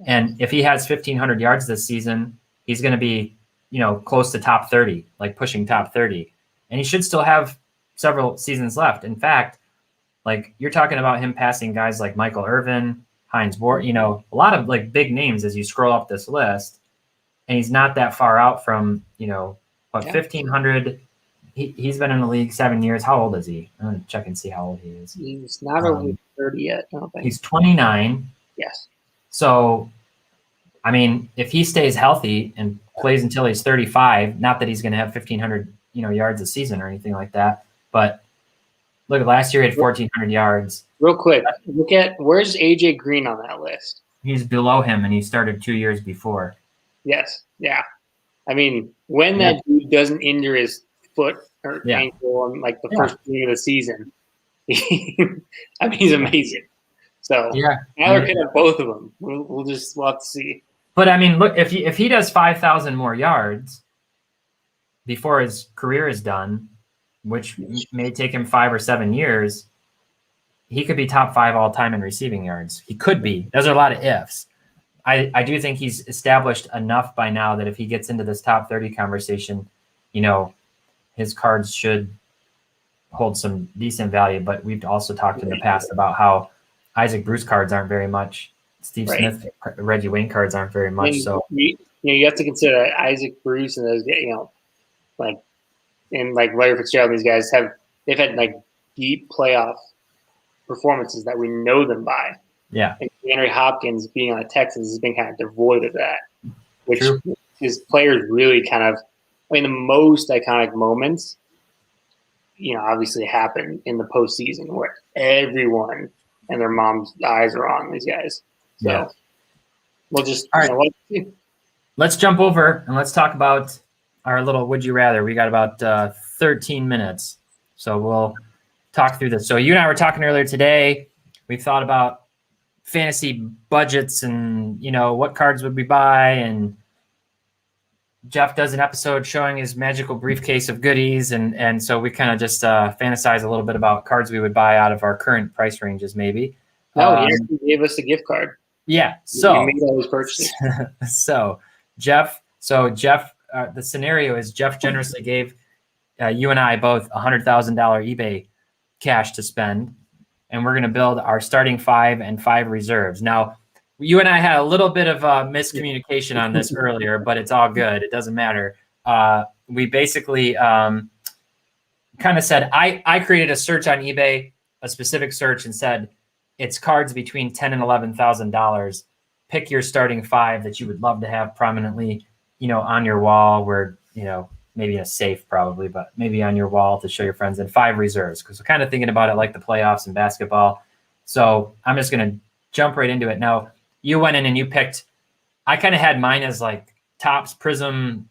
And if he has 1,500 yards this season, he's going to be, close to top 30, like pushing top 30. And he should still have several seasons left. In fact, like you're talking about him passing guys like Michael Irvin, Hines Ward, a lot of like big names as you scroll up this list. And he's not that far out from, 1,500. He's been in the league 7 years. How old is he? I'm going to check and see how old he is. He's not over 30 yet, I don't think. He's 29. Yes. So, I mean, if he stays healthy and plays until he's 35, not that he's going to have 1,500, yards a season or anything like that, but look, last year he had 1,400 yards. Real quick, look at where's AJ Green on that list? He's below him, and he started 2 years before. Yes, yeah. I mean, when that dude doesn't injure his foot or ankle on like the first beginning of the season, I mean, he's amazing. So Tyler could have both of them. We'll have to see. But I mean, look, if he does 5,000 more yards before his career is done, which may take him 5 or 7 years, he could be top 5 all time in receiving yards. He could be. Those are a lot of ifs. I do think he's established enough by now that if he gets into this top 30 conversation, his cards should hold some decent value. But we've also talked in the past about how Isaac Bruce cards aren't very much. Steve Smith, Reggie Wayne cards aren't very much. So you have to consider Isaac Bruce and those, like and like Larry Fitzgerald, these guys they've had like deep playoff performances that we know them by. Yeah. And Henry Hopkins being on the Texans has been kind of devoid of that, which True. his players really kind of, I mean, the most iconic moments, obviously happen in the postseason where everyone and their mom's eyes are on these guys. So Yeah. we'll just, All right. Let's jump over and let's talk about our little would you rather. We got about 13 minutes. So we'll talk through this. So you and I were talking earlier today. We've thought about fantasy budgets and, what cards would we buy. And Jeff does an episode showing his magical briefcase of goodies. And so we kind of just fantasize a little bit about cards we would buy out of our current price ranges, maybe. No, he actually gave us a gift card. Yeah. So he made all those purchases. Jeff, the scenario is Jeff generously gave you and I both $100,000 eBay cash to spend, and we're going to build our starting 5 and 5 reserves. Now, you and I had a little bit of miscommunication on this earlier, but it's all good. It doesn't matter. We basically kind of said, I created a search on eBay, a specific search, and said, it's cards between $10,000 and $11,000. Pick your starting 5 that you would love to have prominently, on your wall where, maybe in a safe probably, but maybe on your wall to show your friends, and 5 reserves. Because we're kind of thinking about it like the playoffs in basketball. So I'm just going to jump right into it. Now, you went in and you picked, I kind of had mine as like Topps, Prism.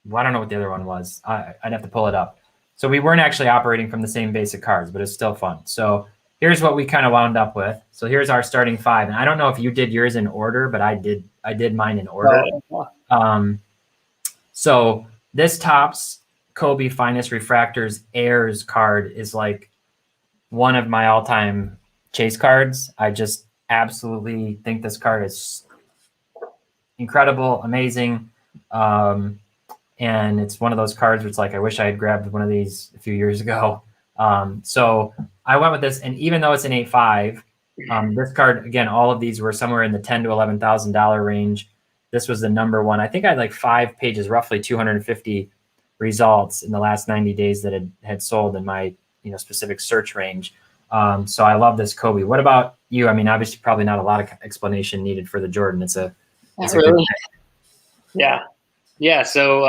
Well, I don't know what the other one was. I'd have to pull it up. So we weren't actually operating from the same basic cards, but it's still fun. So here's what we kind of wound up with. So here's our starting 5. And I don't know if you did yours in order, but I did mine in order. So this Topps Kobe Finest Refractors Airs card is like one of my all-time chase cards. I just absolutely think this card is incredible, amazing. And it's one of those cards where it's like, I wish I had grabbed one of these a few years ago. So I went with this, and even though it's an 8.5, this card, again, all of these were somewhere in the $10,000 to $11,000 range. This was the number one. I think I had like 5 pages, roughly 250 results in the last 90 days that had sold in my specific search range. So I love this Kobe. What about you? I mean, obviously, probably not a lot of explanation needed for the Jordan. It's a really. Yeah. So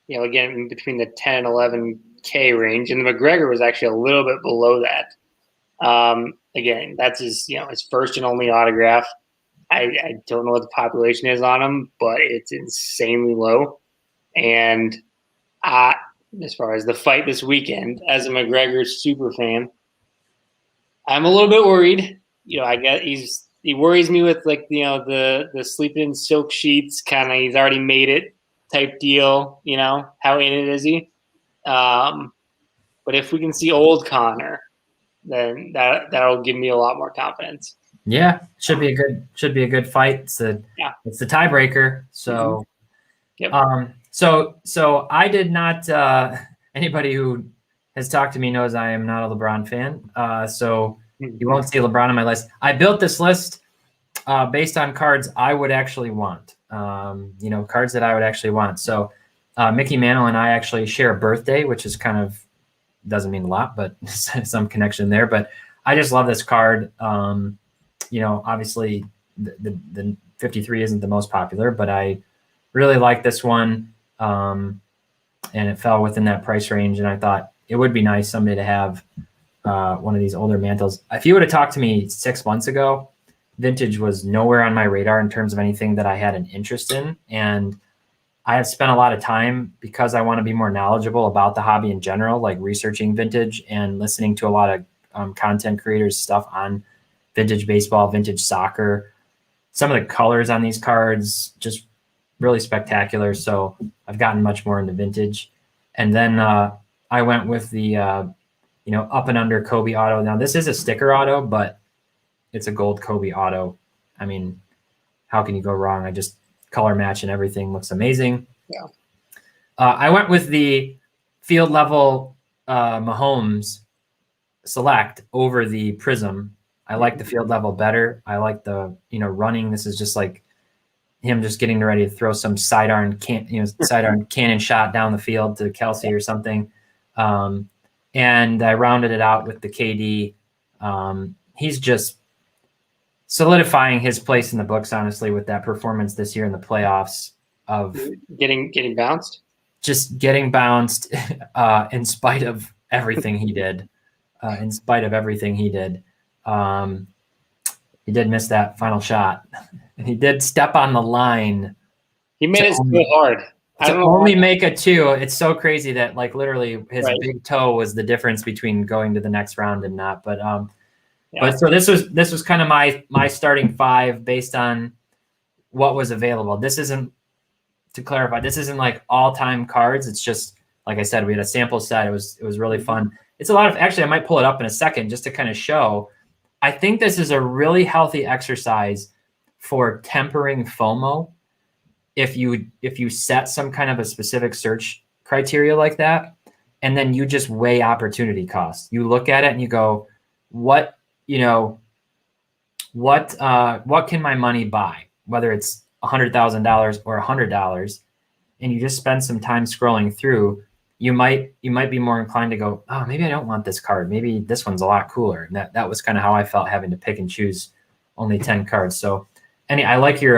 again, between the 10 and 11K range, and the McGregor was actually a little bit below that. Again, that's his first and only autograph. I don't know what the population is on him, but it's insanely low. And as far as the fight this weekend, as a McGregor super fan, I'm a little bit worried. I guess he worries me with like the sleeping in silk sheets kind of. He's already made it type deal. How in it is he? But if we can see old Connor, then that'll give me a lot more confidence. Yeah, should be a good fight. It's the tiebreaker. So, so I did not. Anybody who has talked to me knows I am not a LeBron fan. So you won't see LeBron on my list. I built this list based on cards I would actually want. Cards that I would actually want. So Mickey Mantle and I actually share a birthday, which is kind of doesn't mean a lot, but some connection there. But I just love this card. Obviously the 53 isn't the most popular, but I really like this one. And it fell within that price range. And I thought it would be nice someday to have one of these older mantles. If you would have talked to me 6 months ago, vintage was nowhere on my radar in terms of anything that I had an interest in. And I have spent a lot of time, because I want to be more knowledgeable about the hobby in general, like researching vintage and listening to a lot of content creators stuff on vintage baseball, vintage soccer. Some of the colors on these cards, just really spectacular. So I've gotten much more into vintage. And then I went with the, up and under Kobe auto. Now this is a sticker auto, but it's a gold Kobe auto. I mean, how can you go wrong? I just color match and everything looks amazing. Yeah. I went with the field level Mahomes Select over the Prism. I like the field level better. I like the, running. This is just like, him just getting ready to throw some sidearm cannon shot down the field to Kelsey or something. And I rounded it out with the KD. He's just solidifying his place in the books, honestly, with that performance this year in the playoffs of getting bounced. Just getting bounced in spite of everything he did. He did miss that final shot. He did step on the line. He made it so hard. To only make a 2. It's so crazy that like literally his big toe was the difference between going to the next round and not. But but so this was kind of my starting 5 based on what was available. This isn't, to clarify, this isn't like all-time cards. It's just, like I said, we had a sample set. It was really fun. It's a lot of, actually, I might pull it up in a second just to kind of show. I think this is a really healthy exercise for tempering FOMO. If you set some kind of a specific search criteria like that, and then you just weigh opportunity cost. You look at it and you go, what can my money buy? Whether it's $100,000 or $100, and you just spend some time scrolling through, you might be more inclined to go, oh, maybe I don't want this card. Maybe this one's a lot cooler. And that was kind of how I felt, having to pick and choose only 10 cards. So I like your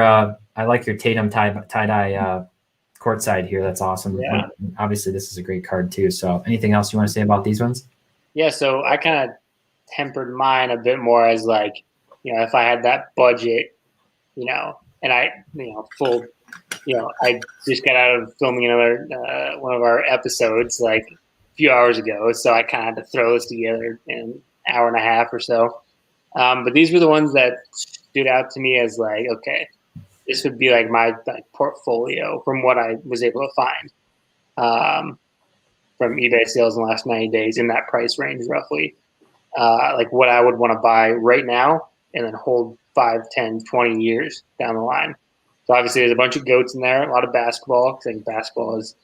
Tatum tie-dye courtside here. That's awesome. Yeah. Obviously this is a great card too. So anything else you want to say about these ones? Yeah. So I kind of tempered mine a bit more as like, if I had that budget, and I just got out of filming another one of our episodes like a few hours ago, so I kind of had to throw this together in an hour and a half or so. But these were the ones that stood out to me as like, okay, this would be like my portfolio from what I was able to find from eBay sales in the last 90 days in that price range roughly. Like what I would want to buy right now and then hold 5, 10, 20 years down the line. So obviously there's a bunch of GOATs in there, a lot of basketball, because I think basketball is,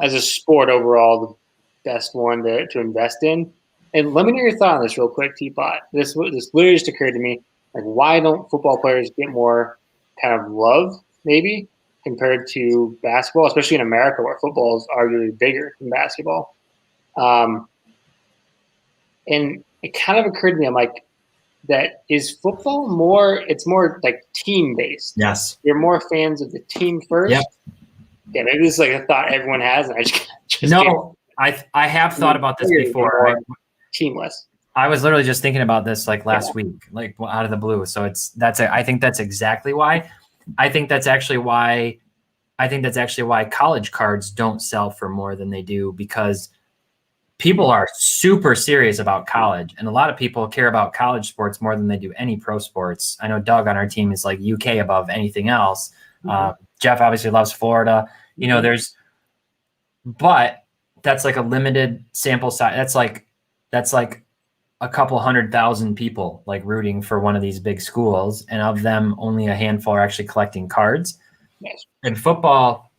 as a sport overall, the best one to invest in. And let me know your thought on this real quick, Teapot. This literally just occurred to me. Like, why don't football players get more kind of love, maybe, compared to basketball, especially in America where football is arguably bigger than basketball? And it kind of occurred to me, I'm like, that is football more, it's more like team-based. Yes. You're more fans of the team first? Yep. Yeah, maybe this is like a thought everyone has, and I just no, I have thought about this before. Teamless. I was literally just thinking about this like last week, like out of the blue. So I think that's exactly why. I think that's actually why college cards don't sell for more than they do, because people are super serious about college, and a lot of people care about college sports more than they do any pro sports. I know Doug on our team is like UK above anything else. Jeff obviously loves Florida. But that's like a limited sample size. That's like a couple 100,000 people like rooting for one of these big schools, and of them, only a handful are actually collecting cards. Yes. And football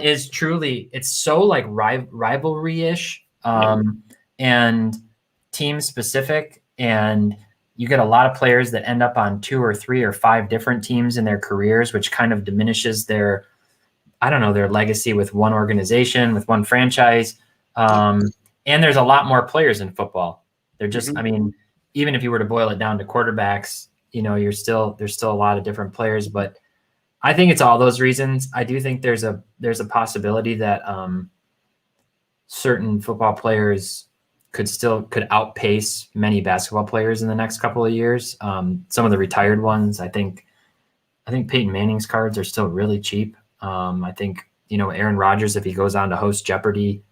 is truly, it's so like rivalry-ish. And team specific, and you get a lot of players that end up on 2 or 3 or 5 different teams in their careers, which kind of diminishes their legacy with one organization, with one franchise. And there's a lot more players in football. They're just, I mean, even if you were to boil it down to quarterbacks, there's still a lot of different players, but I think it's all those reasons. I do think there's a possibility that, certain football players could outpace many basketball players in the next couple of years. Some of the retired ones, I think Peyton Manning's cards are still really cheap. I think, Aaron Rodgers, if he goes on to host Jeopardy,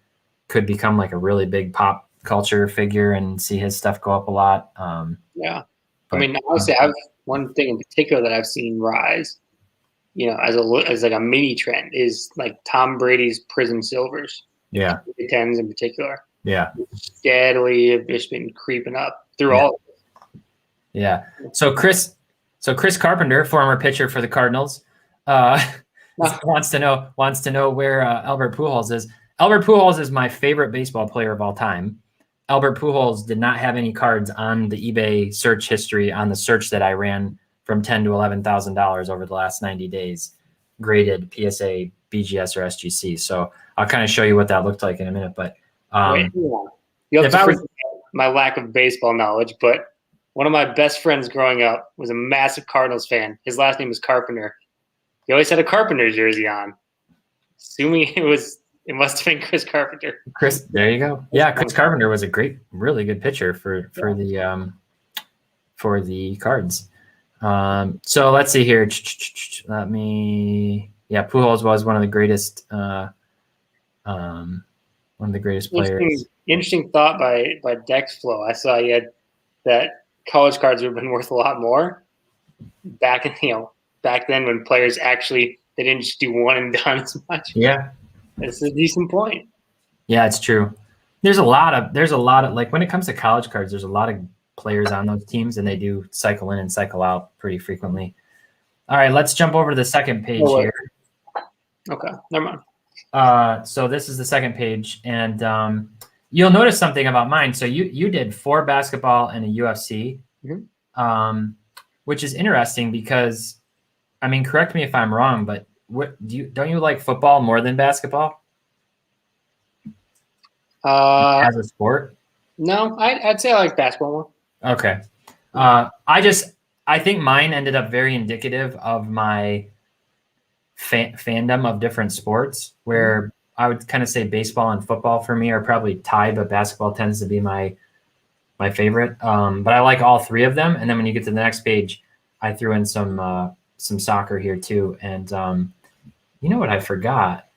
could become like a really big pop culture figure and see his stuff go up a lot. Yeah. I mean, honestly, I have one thing in particular that I've seen rise, as like a mini trend is like Tom Brady's Prism Silvers. Yeah. The 10s in particular. Yeah. Steadily have just been creeping up through all of it. Yeah. So Chris Carpenter, former pitcher for the Cardinals, wants to know where Albert Pujols is. Albert Pujols is my favorite baseball player of all time. Albert Pujols did not have any cards on the eBay search history on the search that I ran from $10,000 to $11,000 over the last 90 days, graded PSA, BGS, or SGC. So I'll kind of show you what that looked like in a minute. But Wait, you have to forgive my lack of baseball knowledge, but one of my best friends growing up was a massive Cardinals fan. His last name was Carpenter. He always had a Carpenter jersey on. Assuming it must have been Chris Carpenter. Chris, there you go. Yeah, Chris Carpenter was a really good pitcher for the Cards. So let's see here. Pujols was one of the greatest players. Interesting thought by Dexflow. I saw he had that college cards would have been worth a lot more back then when players actually they didn't just do one and done as much. Yeah, it's a decent point. Yeah, it's true. There's a lot of like when it comes to college cards, there's a lot of players on those teams, and they do cycle in and cycle out pretty frequently. All right, let's jump over to the second page here. Okay, never mind. So this is the second page, and you'll notice something about mine. So you did 4 basketball and a UFC, which is interesting because, I mean, correct me if I'm wrong, but don't you like football more than basketball as a sport? No, I'd say I like basketball more. Okay. I think mine ended up very indicative of my fandom of different sports, where I would kind of say baseball and football for me are probably tied, but basketball tends to be my favorite. But I like all 3 of them. And then when you get to the next page, I threw in some soccer here too. And you know what I forgot?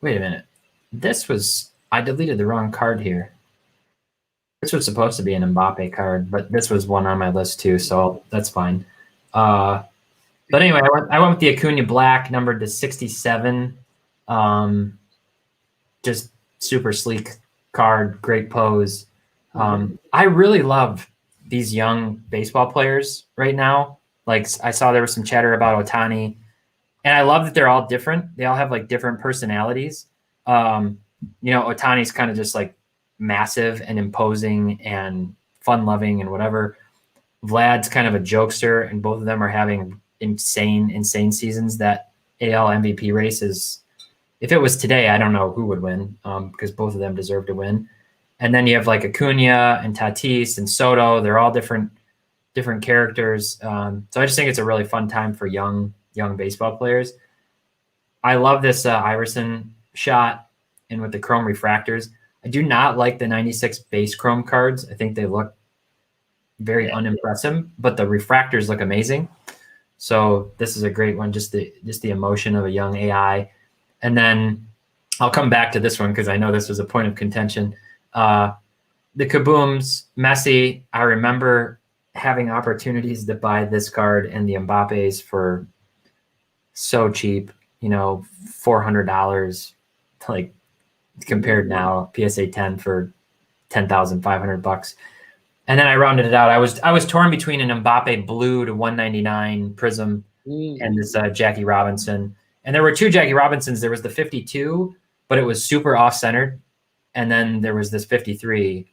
Wait a minute. I deleted the wrong card here. This was supposed to be an Mbappe card, but this was one on my list too, so that's fine. But anyway, I went with the Acuna Black, numbered to 67. Just super sleek card, great pose. I really love these young baseball players right now. Like, I saw there was some chatter about Ohtani, and I love that they're all different. They all have like different personalities. Ohtani's kind of just like massive and imposing and fun-loving and whatever. Vlad's kind of a jokester, and both of them are having insane seasons. That AL MVP race is, if it was today, I don't know who would win, because both of them deserve to win. And then you have like Acuna and Tatis and Soto. They're all different characters. So I just think it's a really fun time for young baseball players. I love this Iverson shot, and with the chrome refractors. I do not like the 96 base chrome cards. I think they look very unimpressive, but the refractors look amazing. So this is a great one, just the emotion of a young AI. And then I'll come back to this one because I know this was a point of contention. The Kabooms, Messi, I remember having opportunities to buy this card and the Mbappes for so cheap, $400, like, compared now, PSA 10 for $10,500. And then I rounded it out. I was torn between an Mbappe blue to 199 Prism and this Jackie Robinson. And there were 2 Jackie Robinsons. There was the 52, but it was super off-centered. And then there was this 53,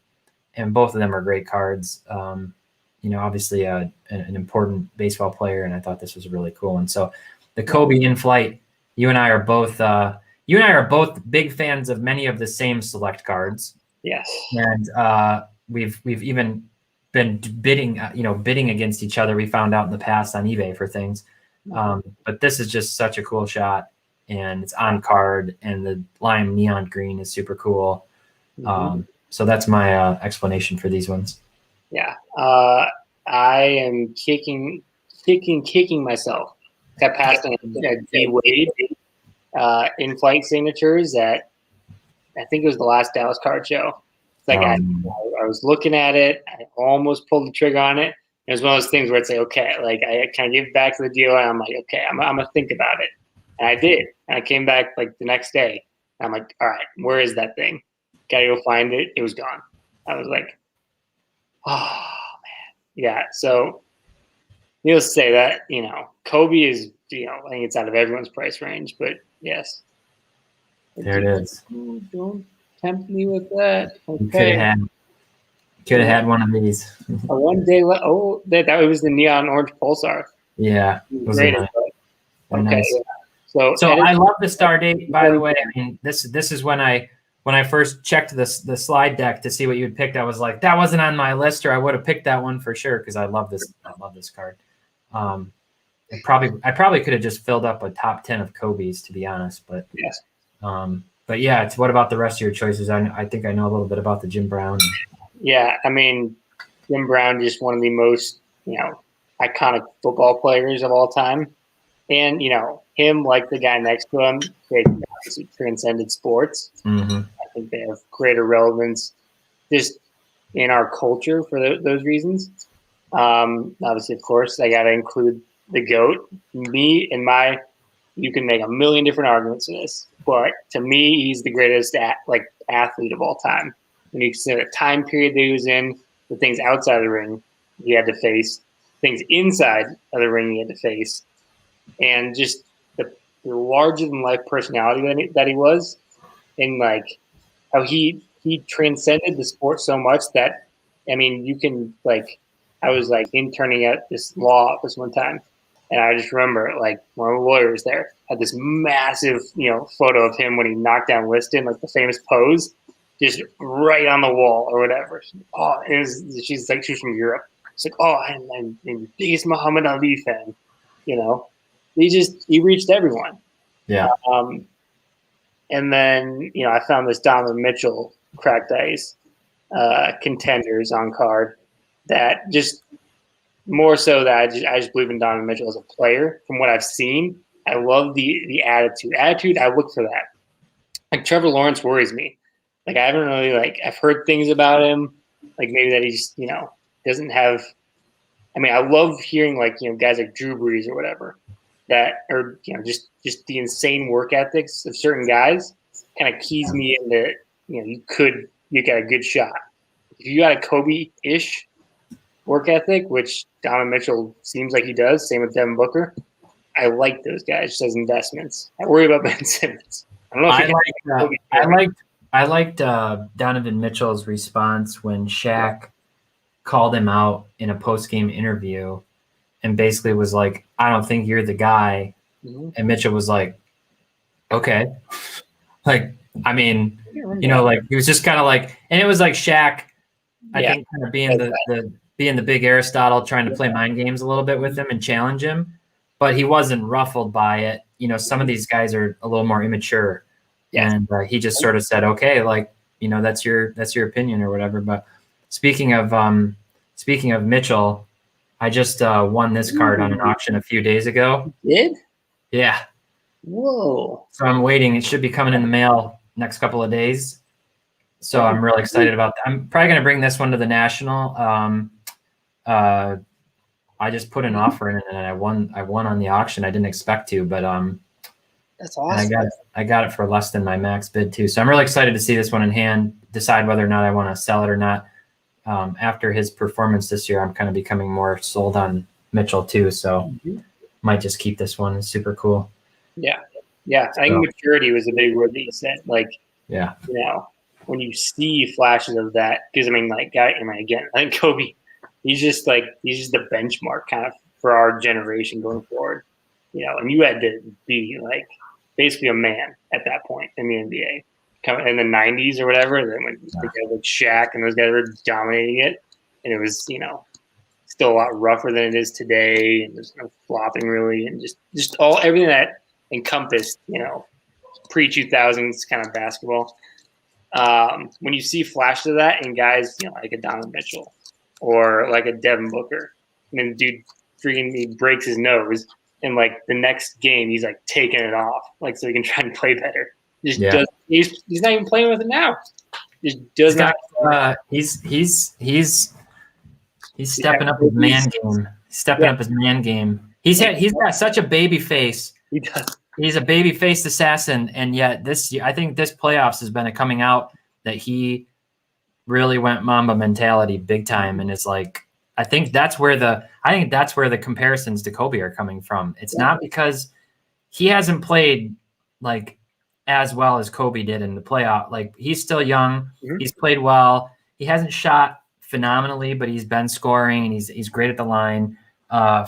and both of them are great cards. Obviously an important baseball player, and I thought this was a really cool one. So the Kobe in flight, you and I are both big fans of many of the same select cards. Yes. And we've even been bidding against each other. We found out in the past on eBay for things. But this is just such a cool shot, and it's on card, and the lime neon green is super cool. So that's my explanation for these ones. Yeah. I am kicking myself. I passed on a D Wade in-flight signatures at, I think it was the last Dallas card show. It's like I was looking at it. I almost pulled the trigger on it. It was one of those things where it's like, okay, like I kind of give back to the dealer, and I'm like, okay, I'm gonna think about it. And I did. And I came back like the next day. And I'm like, all right, where is that thing? Gotta go find it. It was gone. I was like, oh man. Yeah. So needless to say that, Kobe is, I think it's out of everyone's price range, but yes. There it is. Don't tempt me with that. Okay. Could have had one of these. One day, that was the neon orange pulsar. Yeah. Great. Okay. Nice. Yeah. So I love the star date, by the way. I mean, this is when I first checked the slide deck to see what you had picked. I was like, that wasn't on my list, or I would have picked that one for sure because I love this. I love this card. I probably could have just filled up a top 10 of Kobe's, to be honest. But yes. But yeah, what about the rest of your choices? I think I know a little bit about the Jim Brown. Yeah, I mean, Jim Brown, just one of the most, iconic football players of all time. And, him, like the guy next to him, they obviously transcended sports. Mm-hmm. I think they have greater relevance just in our culture for those reasons. Obviously, of course, I got to include the GOAT. Me and you can make a million different arguments for this, but to me, he's the greatest athlete of all time. When you consider the time period that he was in, the things outside of the ring he had to face, things inside of the ring he had to face, and just the larger-than-life personality that he was, and how he transcended the sport so much that, I mean, you can I was interning at this law office one time, and I just remember one of the lawyers there had this massive photo of him when he knocked down Liston, the famous pose, just right on the wall or whatever. Oh, she's from Europe. It's I'm the biggest Muhammad Ali fan. He reached everyone. Yeah. And then I found this Donovan Mitchell cracked ice contenders on card that just more so that I just believe in Donovan Mitchell as a player. From what I've seen, I love the attitude. I look for that. Trevor Lawrence worries me. I haven't really I've heard things about him, maybe that he just doesn't have. I mean, I love hearing guys like Drew Brees or whatever that are just the insane work ethics of certain guys kind of keys me into you got a good shot if you got a Kobe-ish work ethic, which Donovan Mitchell seems like he does. Same with Devin Booker. I like those guys just as investments. I worry about Ben Simmons. I don't know if I liked Donovan Mitchell's response when Shaq called him out in a post-game interview and basically was like, I don't think you're the guy. Mm-hmm. And Mitchell was like, okay. I mean, he was just kind of and it was like Shaq, I think, kind of being the big Aristotle, trying to play mind games a little bit with him and challenge him, but he wasn't ruffled by it. Some of these guys are a little more immature, and he just sort of said, okay, that's your opinion or whatever. But speaking of Mitchell, I just won this card on an auction a few days ago. You did? Yeah. Whoa. So I'm waiting. It should be coming in the mail next couple of days. So I'm really excited about that. I'm probably going to bring this one to the National. I just put an offer in and I won on the auction. I didn't expect to, but that's awesome. I got it for less than my max bid too. So I'm really excited to see this one in hand, decide whether or not I want to sell it or not. After his performance this year, I'm kind of becoming more sold on Mitchell too. So might just keep this one. It's super cool. Yeah. Yeah. I think maturity was a big word that you said. When you see flashes of that, because again, I think Kobe, he's just the benchmark kind of for our generation going forward. And you had to be basically a man at that point in the NBA. In the 90s or whatever, then when the guys like Shaq and those guys were dominating it, and it was still a lot rougher than it is today, and there's no flopping really, and just everything that encompassed pre-2000s kind of basketball. When you see flashes of that in guys like a Donovan Mitchell or like a Devin Booker, I mean, dude, he breaks his nose, and the next game he's taking it off so he can try and play better. He's not even playing with it now. Just does not. He's stepping up his man game. Stepping up his man game. He's got such a baby face. He does. He's a baby faced assassin, and yet I think this playoffs has been a coming out that he really went Mamba mentality big time, and it's I think that's where the comparisons to Kobe are coming from. It's not because he hasn't played as well as Kobe did in the playoff. He's still young. Mm-hmm. He's played well. He hasn't shot phenomenally, but he's been scoring and he's great at the line,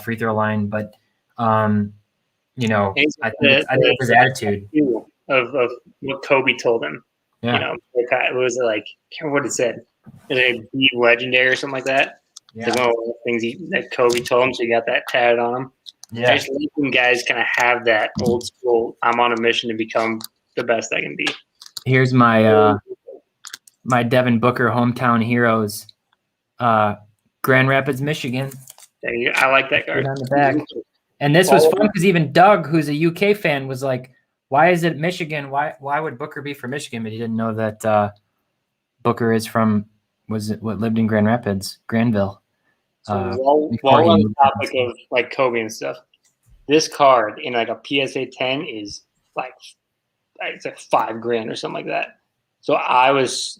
free throw line. But you know, I think it's his attitude of what Kobe told him. Yeah. You know, it was like, I can't remember what it said. It was like be legendary or something like that. Yeah. It's one of the things that Kobe told him, so he got that tatted on him. Yeah. I just like when guys kind of have that old school, I'm on a mission to become the best I can be. Here's my my Devin Booker hometown heroes. Grand Rapids, Michigan. I like that card. On the back. And this was fun because even Doug, who's a UK fan, was like, why is it Michigan? Why would Booker be from Michigan? But he didn't know that Booker is from, lived in Grand Rapids, Granville. So while on the topic of like Kobe and stuff, this card in like a PSA 10 is like, it's like $5,000 or something like that. So I was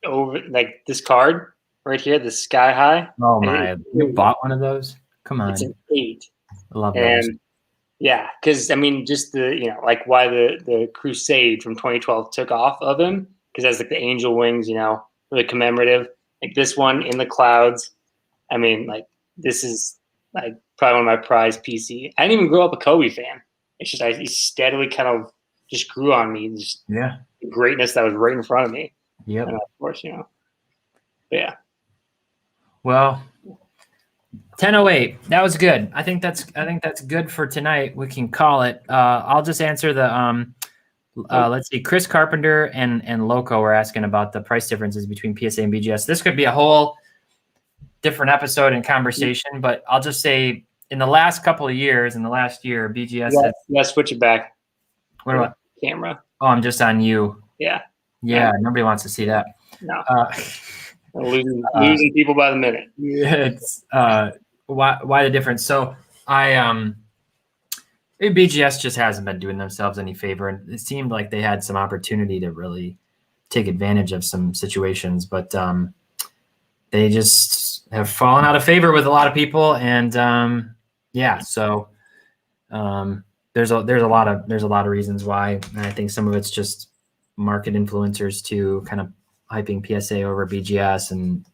over like this card right here, the Sky High. Oh my! You bought one of those? Come on! It's an 8. I love those. Yeah, because I mean, just the like why the Crusade from 2012 took off of him, because that's like the angel wings, really commemorative. Like this one in the clouds. I mean, like this is like probably one of my prized PC. I didn't even grow up a Kobe fan. It's just he steadily kind of just grew on me. Just the greatness that was right in front of me. Yep. And of course, but yeah. Well, 10:08. That was good. I think that's good for tonight. We can call it. I'll just answer the let's see. Chris Carpenter and Loco were asking about the price differences between PSA and BGS. This could be a whole different episode and conversation, but I'll just say in the last couple of years, in the last year, BGS. Yeah, switch it back. What about camera? Oh, I'm just on you. Yeah. Yeah. Nobody wants to see that. No. Losing people by the minute. It's why the difference? So BGS just hasn't been doing themselves any favor, and it seemed like they had some opportunity to really take advantage of some situations, but they just have fallen out of favor with a lot of people, and so there's a lot of reasons why, and I think some of it's just market influencers too, kind of hyping PSA over BGS, and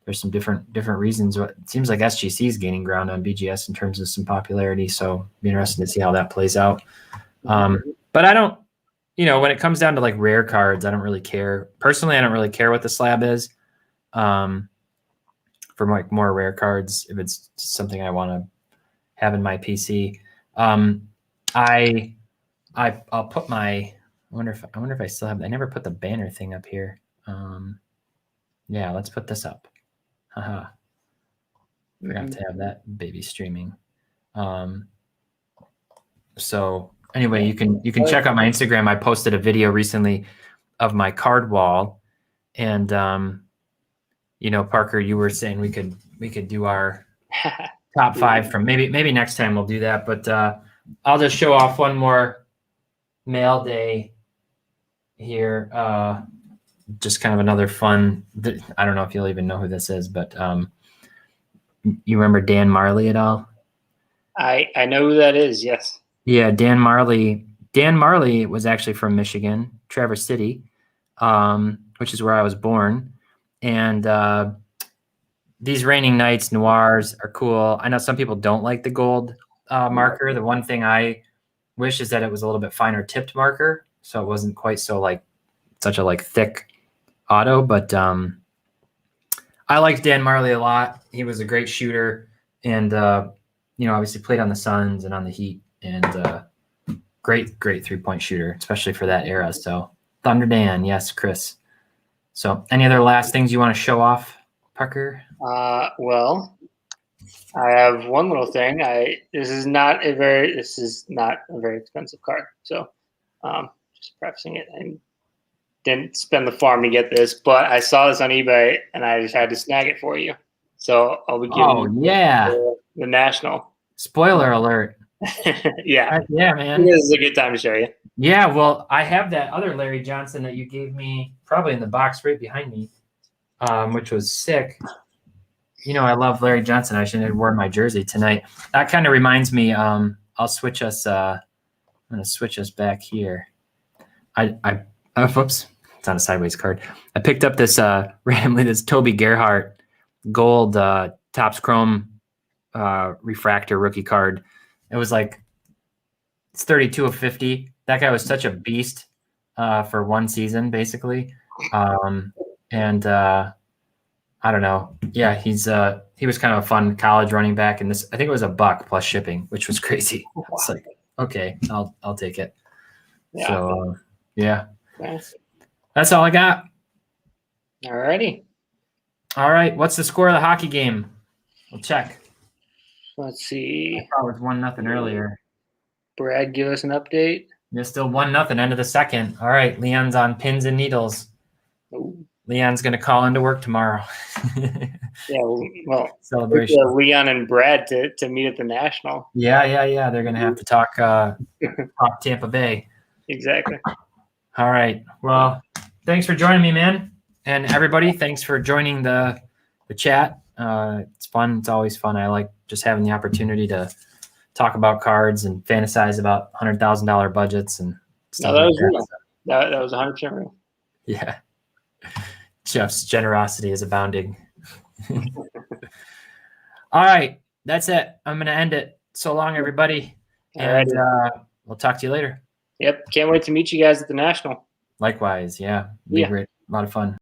there's some different reasons. It seems like SGC is gaining ground on BGS in terms of some popularity, so it'll be interesting to see how that plays out. But I don't, when it comes down to like rare cards, I don't really care. Personally, I don't really care what the slab is. For like more rare cards, if it's something I want to have in my PC, I'll put my. I wonder if I still have. I never put the banner thing up here. Yeah, let's put this up. Haha. Forgot to have that baby streaming. So anyway, you can check out my Instagram. I posted a video recently of my card wall, and Parker, you were saying we could do our top 5 from maybe next time we'll do that. But I'll just show off one more mail day here. Just kind of another fun. I don't know if you'll even know who this is, but you remember Dan Marley at all? I know who that is. Yes. Yeah, Dan Marley. Dan Marley was actually from Michigan, Traverse City, which is where I was born. And these Raining Nights Noirs are cool. I know some people don't like the gold marker. The one thing I wish is that it was a little bit finer tipped marker, so it wasn't quite so like such a like thick auto. But I liked Dan Marley a lot. He was a great shooter, and obviously played on the Suns and on the Heat, and great 3-point shooter, especially for that era. So Thunder Dan, yes, Chris. So any other last things you want to show off, Parker? Well, I have one little thing. This is not a very expensive card. So just prefacing it, I didn't spend the farm to get this, but I saw this on eBay and I just had to snag it for you. So I'll be giving the national. Spoiler alert. Yeah, man. This is a good time to show you. Yeah, well, I have that other Larry Johnson that you gave me probably in the box right behind me, which was sick. I love Larry Johnson. I should have worn my jersey tonight. That kind of reminds me. I'll switch us. I'm going to switch us back here. Whoops. It's not a sideways card. I picked up this randomly this Toby Gerhart gold Topps Chrome refractor rookie card. It was like it's 32 of 50. That guy was such a beast for one season, basically. And I don't know. Yeah, he was kind of a fun college running back, and this I think it was $1 plus shipping, which was crazy. It's like, okay, I'll take it. Yeah. So yeah, Nice. that's all I got. Alrighty. All right, what's the score of the hockey game? We'll check. Let's see. I thought it was 1-0 earlier. Brad, give us an update. There's still 1-0, end of the second. All right, Leon's on pins and needles. Oh. Leon's going to call into work tomorrow. Yeah, well, Celebration. Leon and Brad to meet at the National. Yeah. They're going to have to talk Tampa Bay. Exactly. All right. Well, thanks for joining me, man. And everybody, thanks for joining the chat. It's fun. It's always fun. I like just having the opportunity to talk about cards and fantasize about $100,000 budgets and stuff. No, that like was real. That was 100% real. Yeah. Jeff's generosity is abounding. All right. That's it. I'm going to end it. So long, everybody. And we'll talk to you later. Yep. Can't wait to meet you guys at the National. Likewise. Yeah. Be great. A lot of fun.